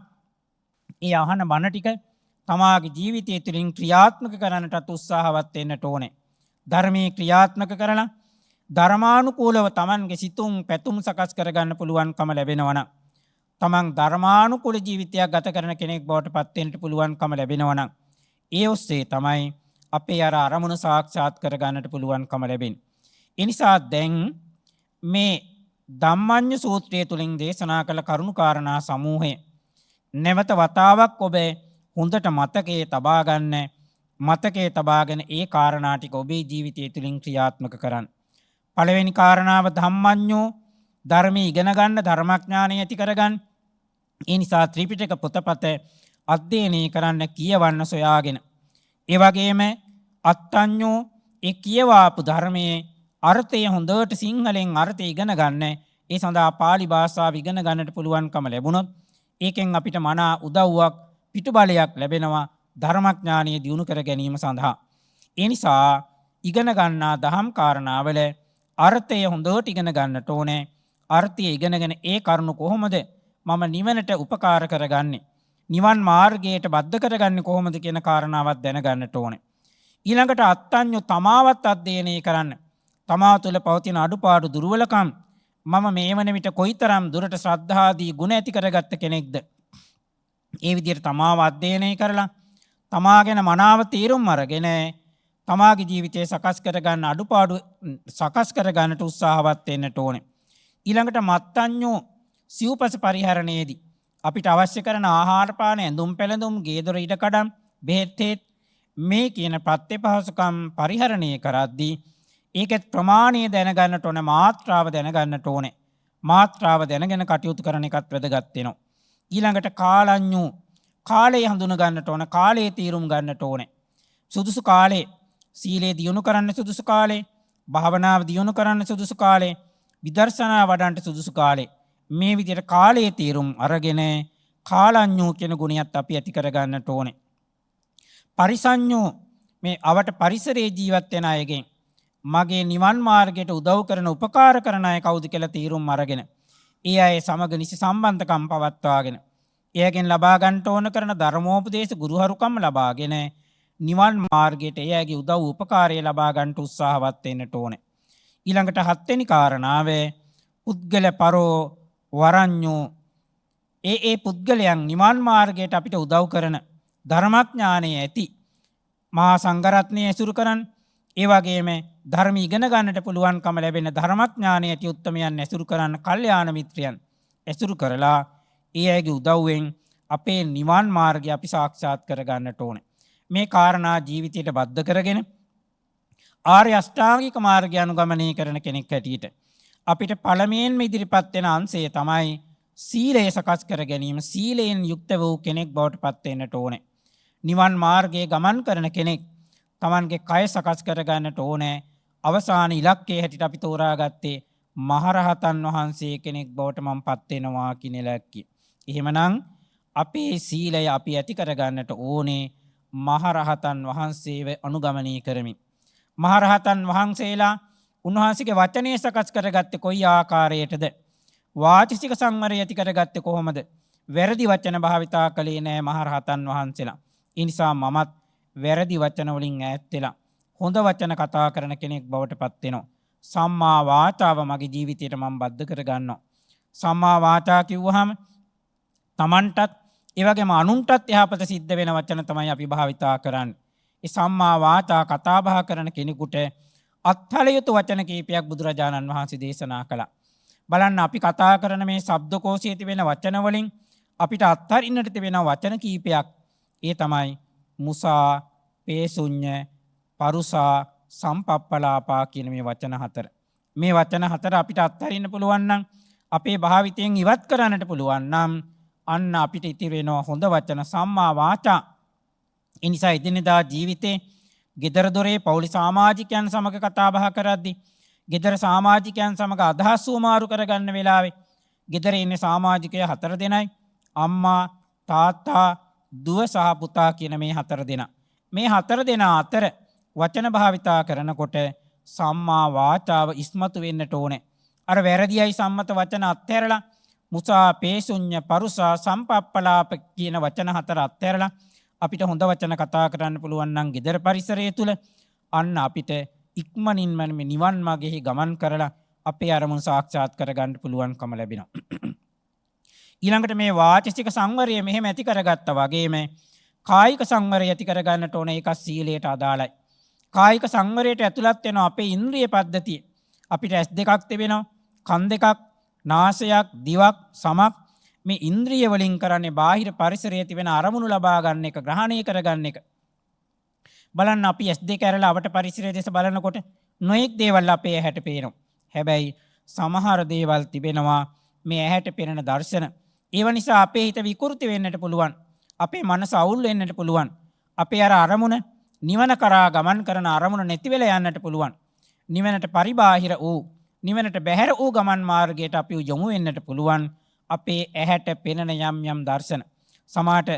Speaker 2: ඒ අහන බණ ටික තමාගේ ජීවිතය තුළින් ක්‍රියාත්මක කරන්නටත් උත්සාහවත් වෙන්නට ඕනේ. ධර්මයේ ක්‍රියාත්මක කරලා ධර්මානුකූලව Tamanගේ සිතුම් පැතුම් සකස් කරගන්න පුළුවන්කම ලැබෙනවා නම් තමන් ධර්මානුකූල ජීවිතයක් ගත කරන කෙනෙක් බවට පත් වෙන්න පුළුවන්කම ලැබෙනවා නම් ඒ ඔස්සේ තමයි අපේ අරමුණ සාක්ෂාත් කර ගන්නට පුළුවන්කම ලැබෙන්නේ. ඒ නිසා දැන් මේ ධම්මඤ්ඤ සූත්‍රය තුලින් දේශනා කළ කරුණු කාරණා සමූහය නැවත වතාවක් ඔබ හොඳට මතකයේ තබා ගන්න. මතකයේ තබාගෙන ඒ කාරණා ටික ඔබේ ජීවිතය තුලින් ක්‍රියාත්මක කරන්න. පළවෙනි කාරණාව ධම්මඤ්ඤෝ ධර්මයේ ඉගෙන ගන්න ධර්මඥානය ඇති කරගන්න. ඒ නිසා ත්‍රිපිටක පොතපත අධ්‍යයනය කරන්න කියවන්න සොයාගෙන. ඒ වගේම අත්ඤ්ඤෝ ඒ කියවාපු ධර්මයේ අර්ථය හොඳට සිංහලෙන් අර්ථය ඉගෙන ගන්න. ඒ සඳහා pāli භාෂාව ඉගෙන ගන්නට පුළුවන්කම ලැබුණොත් ඒකෙන් අපිට මනා උදව්වක් පිටුබලයක් ලැබෙනවා ධර්මඥානය දියුණු කර ගැනීම සඳහා. ඒ නිසා ඉගෙන ගන්නා දහම් කාරණාවල අර්ථය හොඳට ඉගෙන ගන්නට ඕනේ. අර්ථය ඉගෙනගෙන ඒ කරුණු කොහොමද මම නිවනට උපකාර කරගන්නේ? නිවන් මාර්ගයට බද්ධ කරගන්නේ කොහොමද කියන කාරණාවත් දැනගන්නට ඕනේ. ඊළඟට අත්ඤ්ඤෝ තමාවත් අධ්‍යයනය කරන්න. තමා තුළ පවතින අඩුපාඩු දුර්වලකම් මම මේ වන විට කොයිතරම් දුරට ශ්‍රද්ධාදී ගුණ ඇති කරගත්ත කෙනෙක්ද? ඒ විදිහට තමාව අධ්‍යයනය කරලා තමා ගැන මනාව තීරුම් අරගෙන තමාගේ ජීවිතය සකස් කරගන්න අඩුපාඩු සකස් කරගන්නට උත්සාහවත් වෙන්නට ඕනේ. ඊළඟට මත්ඤ්ඤෝ සිව්පස පරිහරණයේදී අපිට අවශ්‍ය කරන ආහාර පාන ඇඳුම් පැළඳුම් ගේදොර ඉඩකඩම් බෙහෙත් මේ කියන ප්‍රත්‍යපහසුකම් පරිහරණය කරද්දී ඒකේ ප්‍රමාණය දැනගන්නට ඕනේ. මාත්‍රාව දැනගන්නට ඕනේ. මාත්‍රාව දැනගෙන කටයුතු කරන එකත් වැදගත් වෙනවා. ඊළඟට කාලඤ්ඤෝ කාලය හඳුන ගන්නට ඕනේ. කාලයේ තීරුම් ගන්නට ඕනේ. සුදුසු කාලේ සීලේ දියුණු කරන්න සුදුසු කාලේ, භාවනාව දියුණු කරන්න සුදුසු කාලේ, විදර්ශනා වඩන්නට සුදුසු කාලේ. මේ විදිහට කාලයේ තීරුම් අරගෙන කාලඤ්ඤෝ කියන ගුණයත් අපි ඇති කර ගන්නට ඕනේ. පරිසඤ්ඤෝ මේ අවට පරිසරයේ ජීවත් වෙන අයගෙන් මගේ නිවන් මාර්ගයට උදව් කරන උපකාර කරන අය කවුද කියලා තීරුම් අරගෙන ඒ අය සමග නිසි සම්බන්ධකම් පවත්වාගෙන එයගෙන් ලබා ගන්නට ඕන කරන ධර්මෝපදේශ ගුරුහරුකම් ලබාගෙන නිවන් මාර්ගයට ඒ අයගේ උදව් උපකාරය ලබා ගන්නට උත්සාහවත් වෙන්නට ඕනේ. ඊළඟට හත්වෙනි කාරණාව පුද්ගල පරෝ වරඤ්ඤෝ ඒ පුද්ගලයන් නිවන් මාර්ගයට අපිට උදව් කරන ධර්මඥානය ඇති මහා සංඝරත්නය ඇසුරු කරන් ඒ වගේම ධර්ම ඉගෙන ගන්නට පුළුවන්කම ලැබෙන ධර්මඥානය ඇති උත්තමයන් ඇසුරු කරන්න කල්යාණ මිත්‍රයන් ඇසුරු කරලා ඒ අයගේ උදව්වෙන් අපේ නිවන් මාර්ගය අපි සාක්ෂාත් කර ගන්නට ඕනේ. මේ කාරණා ජීවිතයට බද්ධ කරගෙන ආර්ය අෂ්ටාංගික මාර්ගය අනුගමනය කරන කෙනෙක් හැටියට අපිට පළමුවෙන්ම ඉදිරිපත් වෙන අංශය තමයි සීලය සකස් කර ගැනීම. සීලයෙන් යුක්ත වූ කෙනෙක් බවට පත් වෙන්නට ඕනේ. නිවන් මාර්ගයේ ගමන් කරන කෙනෙක් Tamanගේ කය සකස් කර ගන්නට ඕනේ. අවසාන ඉලක්කය හැටියට අපි තෝරාගත්තේ මහරහතන් වහන්සේ කෙනෙක් බවට මම පත් වෙනවා කියන ඉලක්කය. එහෙමනම් අපේ සීලය අපි ඇති කර ගන්නට ඕනේ මහරහතන් වහන්සේව අනුගමනය කරමින්. මහරහතන් වහන්සේලා උන්වහන්සේගේ වචනය සකස් කරගත්තේ කොයි ආකාරයටද? වාචික සංවරය ඇති කරගත්තේ කොහොමද? වැරදි වචන භාවිතා කළේ නැහැ මහරහතන් වහන්සේලා. ඒ නිසා මමත් වැරදි වචන වලින් ඈත් වෙලා හොඳ වචන කතා කරන කෙනෙක් බවට පත් වෙනවා. සම්මා වාචාව මගේ ජීවිතයට මම බද්ධ කර ගන්නවා. සම්මා වාචා කිව්වහම Tamanටත් ඒ වගේම අනුන්ටත් යහපත සිද්ධ වෙන වචන තමයි අපි භාවිතා කරන්නේ. ඒ සම්මා වාචා කතා බහ කරන කෙනෙකුට අත්හල යුතු වචන කීපයක් බුදුරජාණන් වහන්සේ දේශනා කළා. බලන්න අපි කතා කරන මේ ශබ්දකෝෂයේ තිබෙන වචන වලින් අපිට අත්හරින්නට තිබෙන වචන කීපයක්. ඒ තමයි මුසා, පේසුඤ්ඤ, පරුසා, සම්පප්පලාපා කියන මේ වචන හතර. මේ වචන හතර අපිට අත්හරින්න පුළුවන් නම් අපේ භාවිතයෙන් ඉවත් කරන්නට පුළුවන් නම් අන්න අපිට ඉතිරි වෙනවා හොඳ වචන සම්මා වාචා. ඒ නිසා එදිනෙදා ජීවිතේ ගෙදර දොරේ පෞලි සමාජිකයන් සමග කතා බහ කරද්දී ගෙදර සමාජිකයන් සමග අදහස් සුමාරු කරගන්න වෙලාවේ ගෙදර ඉන්නේ සමාජිකය 4 දෙනයි අම්මා තාත්තා දුව සහ පුතා කියන මේ 4 දෙනා. මේ 4 දෙනා අතර වචන භාවිතා කරනකොට සම්මා වාචාව ඉස්මතු වෙන්නට ඕනේ. අර වැරදියයි සම්මත වචන අත්හැරලා මුසා, පේසුඤ්ඤ, පරුසා, සම්පප්පලාප කියන වචන 4 අත්හැරලා අපිට හොඳ වචන කතා කරන්න පුළුවන් නම් ගෙදර පරිසරය තුල අන්න අපිට ඉක්මනින්ම මේ නිවන් මාර්ගෙහි ගමන් කරලා අපේ අරමුණු සාක්ෂාත් කරගන්න පුළුවන්කම ලැබෙනවා. ඊළඟට මේ වාචික සංවරය මෙහෙම ඇති කරගත්තා වගේම කායික සංවරය ඇති කරගන්නට ඕන. ඒක සීලයට අදාළයි. කායික සංවරයට ඇතුළත් වෙන අපේ ඉන්ද්‍රිය පද්ධතිය. අපිට ඇස් දෙකක් තිබෙනවා, කන් දෙකක්, නාසයක්, දිවක්, සමක්. මේ ඉන්ද්‍රිය වලින් කරන්නේ බාහිර පරිසරයේ තිබෙන අරමුණු ලබා ගන්න එක, ග්‍රහණය කරගන්න එක. බලන්න අපි S2 කැරලා අපට පරිසරයේ දෙස බලනකොට නොඑක් දේවල් අපේ ඇහැට පේනවා. හැබැයි සමහර දේවල් තිබෙනවා මේ ඇහැට පෙනෙන දර්ශන. ඒව නිසා අපේ හිත විකෘති වෙන්නට පුළුවන්. අපේ මනස අවුල් වෙන්නට පුළුවන්. අපේ අරමුණ නිවන කරා ගමන් කරන අරමුණ නැති වෙලා යන්නට පුළුවන්. නිවනට පරිබාහිර වූ, නිවනට බැහැර වූ ගමන් මාර්ගයට අපි යොමු වෙන්නට පුළුවන්. අපේ ඇහැට පෙනෙන යම් යම් දර්ශන. සමාට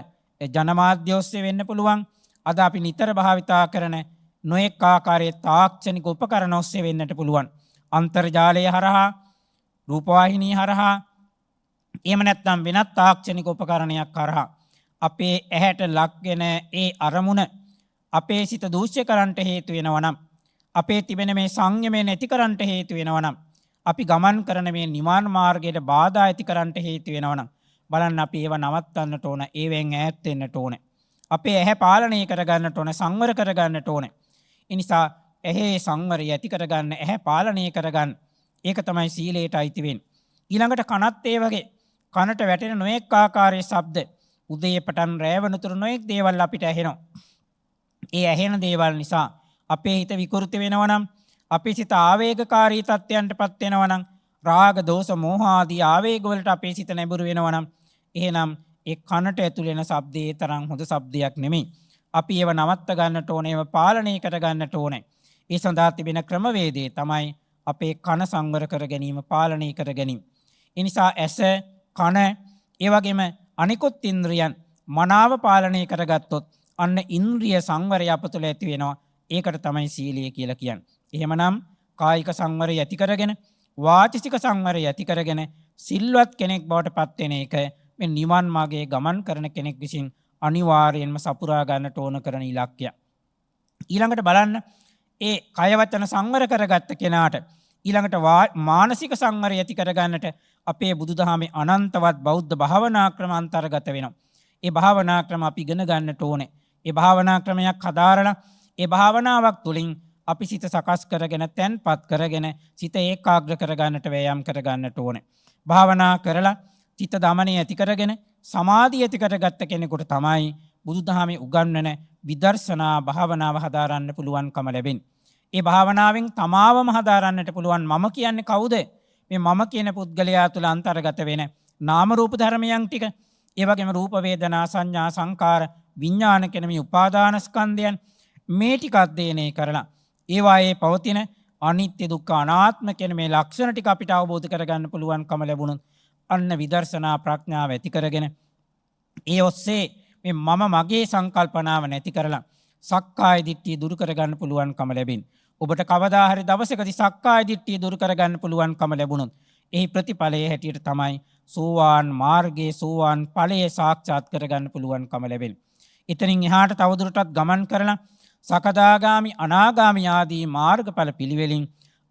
Speaker 2: ජනමාධ්‍ය ඔස්සේ වෙන්න පුළුවන්. අද අපි නිතර භාවිතා කරන නොඑක ආකාරයේ තාක්ෂණික උපකරණ ඔස්සේ වෙන්නට පුළුවන්. අන්තර්ජාලය හරහා, රූපවාහිනී හරහා, එහෙම නැත්නම් වෙනත් තාක්ෂණික උපකරණයක් හරහා අපේ ඇහැට ලක්ගෙන ඒ අරමුණ අපේ සිත දූෂ්‍ය කරන්නට හේතු වෙනවා නම්, අපේ තිබෙන මේ සංයමය නැති කරන්නට හේතු වෙනවා නම්, අපි ගමන් කරන මේ නිවන් මාර්ගයට බාධා ඇති කරන්නට හේතු වෙනවා නම් බලන්න අපි ඒව නවත්තන්නට ඕන. ඒවෙන් ඈත් වෙන්නට ඕනේ. අපේ ඇහැ පාලනය කරගන්නට ඕන, සංවර කරගන්නට ඕනේ. ඒ නිසා ඇහි සංවරය ඇති කරගන්න, ඇහැ පාලනය කරගන්න. ඒක තමයි සීලයට අයිති වෙන්නේ. ඊළඟට කනත් ඒ වගේ. කනට වැටෙන නොඑක ආකාරයේ ශබ්ද උදේ පටන් රැ වෙනතුරු නොඑක දේවල් අපිට ඇහෙනවා. ඒ ඇහෙන දේවල් නිසා අපේ හිත විකෘති වෙනවා නම්, අපේ සිත ආවේගකාරී තත්ත්වයන්ටපත් වෙනවා නම්, රාග, දෝෂ, මෝහ ආදී ආවේග වලට අපේ සිත නැඹුරු වෙනවා නම්, එහෙනම් ඒ කනට ඇතුළේ එන ශබ්දේ තරම් හොඳ ශබ්දයක් නෙමෙයි. අපි ඒව නවත්ත ගන්නට ඕනේ, ඒව පාලනය කර ගන්නට ඕනේ. ඒ සඳහා තිබෙන ක්‍රමවේදය තමයි අපේ කන සංවර කර ගැනීම, පාලනය කර ගැනීම. ඒ නිසා ඇස, කන, ඒ වගේම අනිකුත් ඉන්ද්‍රියන් මනාව පාලනය කරගත්තොත් අන්න ඉන්ද්‍රිය සංවරය අප තුළ ඇති වෙනවා. ඒකට තමයි සීලය කියලා කියන්නේ. එහෙමනම් කායික සංවරය ඇති කරගෙන, වාචික සංවරය ඇති කරගෙන සිල්වත් කෙනෙක් බවට පත් වෙන එක මේ නිවන් මාර්ගයේ ගමන් කරන කෙනෙක් විසින් අනිවාර්යයෙන්ම සපුරා ගන්නට ඕන කරන ඉලක්කය. ඊළඟට බලන්න ඒ කය වචන සංවර කරගත්ත කෙනාට ඊළඟට මානසික සංවරය ඇති කරගන්නට අපේ බුදුදහමේ අනන්තවත් බෞද්ධ භාවනා ක්‍රම අන්තර්ගත වෙනවා. ඒ භාවනා ක්‍රම අපි ඉගෙන ගන්නට ඕනේ. ඒ භාවනා ක්‍රමයක් හදාරලා ඒ භාවනාවක් තුළින් අපි සිත සකස් කරගෙන, තැන්පත් කරගෙන, සිත ඒකාග්‍ර කරගන්නට වෑයම් කරගන්නට ඕනේ. භාවනා කරලා චිත්ත දමනය ඇති කරගෙන සමාධිය ඇති කරගත්ත කෙනෙකුට තමයි බුදුදහමේ උගන්වන විදර්ශනා භාවනාව හදාරන්න පුළුවන්කම ලැබෙන්නේ. ඒ භාවනාවෙන් තමාවම හදාරන්නට පුළුවන්. මම කියන්නේ කවුද? මේ මම කියන පුද්ගලයා තුළ අන්තර්ගත වෙන නාම රූප ධර්මයන් ටික, ඒ වගේම රූප, වේදනා, සංඥා, සංකාර, විඥාන කියන මේ උපාදාන ස්කන්ධයන් මේ ටික අධ්‍යයනය කරලා ඒවායේ පවතින අනිත්‍ය, දුක්ඛ, අනාත්ම කියන මේ ලක්ෂණ ටික අපිට අවබෝධ කරගන්න පුළුවන්කම ලැබුණොත් අන්න විදර්ශනා ප්‍රඥාව ඇති කරගෙන ඒ ඔස්සේ මේ මම මගේ සංකල්පනාව නැති කරලා සක්කාය දිට්ඨිය දුරු කරගන්න පුළුවන්කම ලැබෙන. ඔබට කවදා හරි දවසකදී සක්කාය දිට්ඨිය දුරු කරගන්න පුළුවන්කම ලැබුණොත් එහි ප්‍රතිඵලයේ හැටියට තමයි සෝවාන් මාර්ගයේ, සෝවාන් ඵලයේ සාක්ෂාත් කරගන්න පුළුවන්කම ලැබෙන්නේ. එතනින් එහාට තවදුරටත් ගමන් කරලා සකදාගාමි, අනාගාමි ආදී මාර්ගඵල පිළිවෙලින්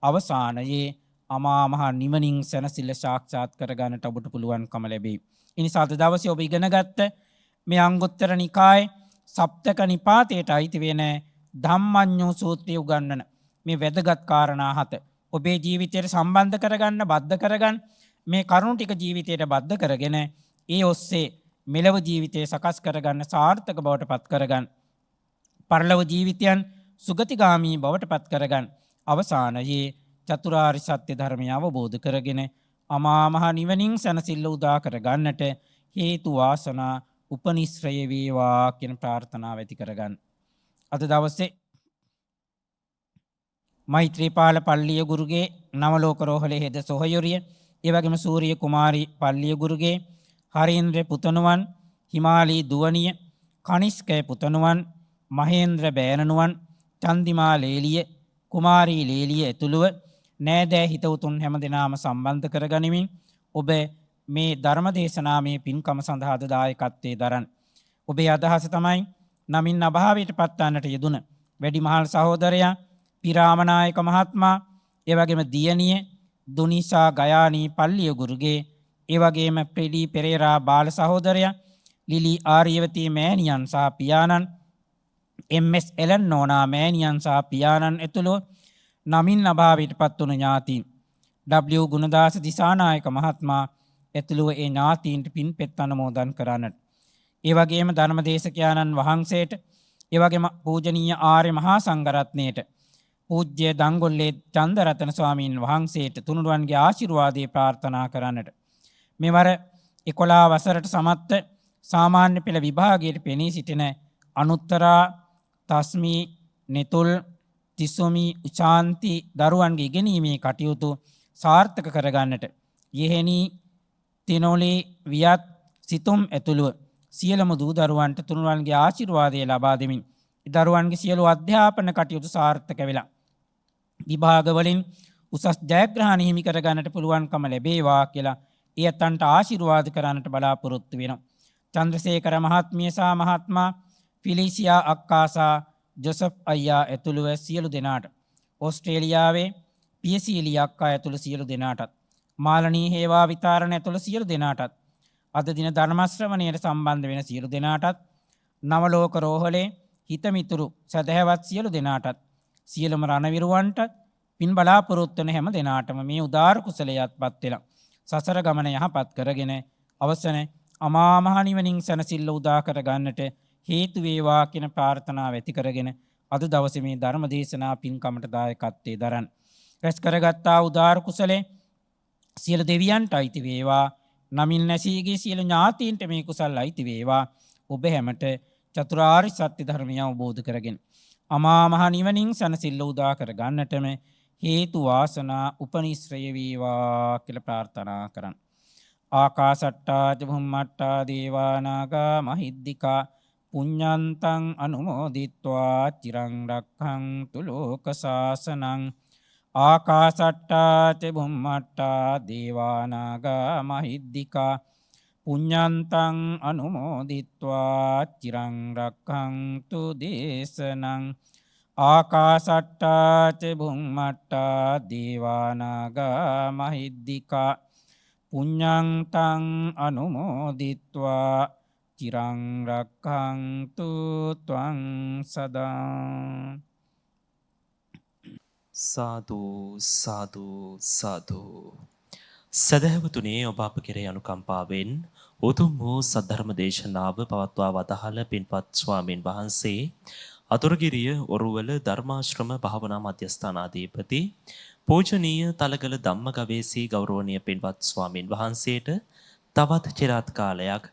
Speaker 2: අවසානයේ අමා මහ නිවනින් සැනසෙල්ල සාක්ෂාත් කරගන්නට ඔබට පුළුවන්කම ලැබේ. ඒ නිසා අද දවසේ ඔබ ඉගෙනගත්ත මේ අංගුත්තර නිකායේ සප්තක නිපාතයට අයිති වෙන ධම්මඤ්ඤෝ සූත්‍රය උගන්වන මේ වැදගත් කාරණා 7 ඔබේ ජීවිතයට සම්බන්ධ කරගන්න, බද්ධ කරගන්න, මේ කරුණු ටික ජීවිතයට බද්ධ කරගෙන ඒ ඔස්සේ මෙලව ජීවිතය සකස් කරගන්න, සාර්ථක බවට පත් කරගන්න, පරලොව ජීවිතයන් සුගතිගාමී බවට පත් කරගන්න, අවසානයේ චතුරාර්ය සත්‍ය ධර්මය අවබෝධ කරගෙන අමා මහ නිවනින් සැනසෙල්ල උදා කරගන්නට හේතු වාසනා උපනිශ්‍රය වේවා කියන ප්‍රාර්ථනාව ඇති කරගන්න. අද දවසේ මෛත්‍රීපාල පල්ලිය ගුරුගේ නවලෝක රෝහලේ හෙද සොහයුරිය, ඒ වගේම සූරිය කුමාරි පල්ලිය ගුරුගේ, හරීන්ද්‍ර පුතණුවන්, හිමාලී දුවනිය, කනිස්කය පුතණුවන්, මහේන්ද්‍ර බෑනනුවන්, චන්දිමා ලේලිය, කුමාරී ලේලිය ඇතුළුව නෑදෑ හිතවතුන් හැම දෙනාම සම්බන්ධ කරගනිමින් ඔබ මේ ධර්ම දේශනාමය පින්කම සඳහාද දායකත්වයේ දරන්න. ඔබේ අදහස තමයි නමින් අභාවයට පත්වන්නට යෙදුන වැඩිමහල් සහෝදරයා පිරාමනායක මහත්මයා, ඒ වගේම දියණිය දුනිසා ගයානී පල්ලියගුරුගේ, ඒ වගේම ප්‍රෙඩී පෙරේරා බාල සහෝදරයා, ලිලි ආර්යවතී මෑණියන් සහ පියාණන්, MS එලන් නෝනා මෑණියන් සහ පියාණන් ඇතුළු නමින් අභාවයට පත් වුණු ඥාතීන්, W ගුණදාස දිසානායක මහත්මයා ඇතුළුව ඒ ඥාතීන්ට පින්පෙත් අනුමෝදන් කරන්නට. ඒ වගේම ධර්මදේශකයාණන් වහන්සේට, ඒ වගේම පූජනීය ආර්ය මහා සංඝරත්නයට, පූජ්‍ය දංගොල්ලේ චන්දරතන ස්වාමීන් වහන්සේට තුනුරුවන්ගේ ආශිර්වාදය ප්‍රාර්ථනා කරන්නට. මෙවර 11 වසරට සමත්ව සාමාන්‍ය පෙළ විභාගයට පෙනී සිටින අනුත්තරා, තස්මී, නෙතුල්, තිසොමි, උචාන්ති දරුවන්ගේ ඉගෙනීමේ කටයුතු සාර්ථක කරගන්නට යෙහෙනි, තිනොලි, වියත්, සිතුම් ඇතුළුව සියලුම දූ දරුවන්ට තුනුරුවන්ගේ ආශිර්වාදය ලබා දෙමින් දරුවන්ගේ සියලු අධ්‍යාපන කටයුතු සාර්ථක වෙලා විභාගවලින් උසස් ජයග්‍රහණ හිමි කරගන්නට පුළුවන්කම ලැබේවා කියලා ඒ අතන්ට ආශිර්වාද කරන්නට බලාපොරොත්තු වෙනවා. චන්ද්‍රසේකර මහත්මිය සහ මහත්මයා, ෆිලිසියා අක්කා සහ ජොසප් අයියා ඇතුළුව සියලු දෙනාට, ඕස්ට්‍රේලියාවේ පියසීලි අක්කා ඇතුළු සියලු දෙනාටත්, මාලනී හේවා විතාරණ ඇතුළු සියලු දෙනාටත්, අද දින ධර්ම ශ්‍රවණයට සම්බන්ධ වෙන සියලු දෙනාටත්, නවලෝක රෝහලේ හිතමිතුරු සදහැවත් සියලු දෙනාටත්, සියලුම රණවිරුවන්ටත් පින් බලාපොරොත්තු වන හැම දෙනාටම මේ උදාර කුසලයත්පත් වෙලා සසර ගමන යහපත් කරගෙන අවසන අමා මහ නිවනින් සැනසෙල්ල උදා කර ගන්නට හේතු වේවා කියන ප්‍රාර්ථනාව ඇති කරගෙන අද දවසේ මේ ධර්ම දේශනා පින්කමට දායකත්වයේ දරන රැස් කරගත්තා උදාර කුසලේ සියලු දෙවියන්ට අයිති වේවා. නමින් නැසීගේ සියලු ඥාතීන්ට මේ කුසල් අයිති වේවා. ඔබ හැමට චතුරාර්ය සත්‍ය ධර්මය අවබෝධ කරගෙන අමා මහ නිවනින් සැනසෙල්ල උදා කර ගන්නටම හේතු වාසනා උපනිශ්‍රය වේවා කියලා ප්‍රාර්ථනා කරන්. ආකාසට්ටා ච භුම්මට්ටා දේවා නාග මහිද්దికා පුඤ්ඤන්තං අනුමෝදිත්වා චිරං රක්ඛන්තු ලෝක සාසනං. ආකාසට්ටා ච භුම්මට්ටා දේවා නාග මහිද්దికා පුඤ්ඤන්තං අනුමෝදිත්වා චිරං රක්ඛන්තු දේශනං. ආකාසට්ටා ච භුම්මට්ටා දේවා නාග මහිද්దికා පුඤ්ඤන්තං අනුමෝදිත්වා චිරං රක්ඛන්තු ත්වං සදා.
Speaker 1: සාදු සාදු සාදු. සදහැවතුනේ, ඔබ අප කෙරේ අනුකම්පාවෙන් උතුම් වූ සද්ධර්ම දේශනාව පවත්වා වදාළ පින්වත් ස්වාමීන් වහන්සේ අතුරුගිරිය ඔරුවල ධර්මාශ්‍රම භාවනා මධ්‍යස්ථානාධිපති පූජනීය තලගල ධම්මගවේෂී ගෞරවනීය පින්වත් ස්වාමීන් වහන්සේට තවත් චිරාත් කාලයක්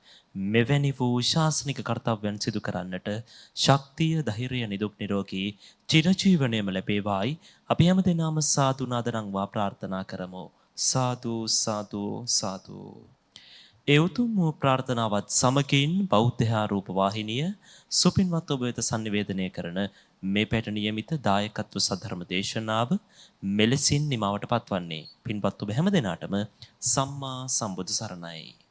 Speaker 1: මෙවැනි වූ ශාසනික කර්තව්‍යයන් සිදු කරන්නට ශක්තිය, ධෛර්යය, නිදුක් නිරෝගී චිරජීවනයේම ලැබේවායි අපි හැමදෙනාම සාදු නාදරංවා ප්‍රාර්ථනා කරමු. සාදු සාදු සාදු. ඒ උතුම් වූ ප්‍රාර්ථනාවත් සමගින් බෞද්ධ රූප වාහිනිය සුපින්වත් ඔබ වෙත sannivedanaya කරන මේ පැයට නියමිත දායකත්ව සද්ධර්ම දේශනාව මෙලෙසින් නිමවට පත්වන්නේ. පින්වත් ඔබ හැමදෙනාටම සම්මා සම්බුදු සරණයි.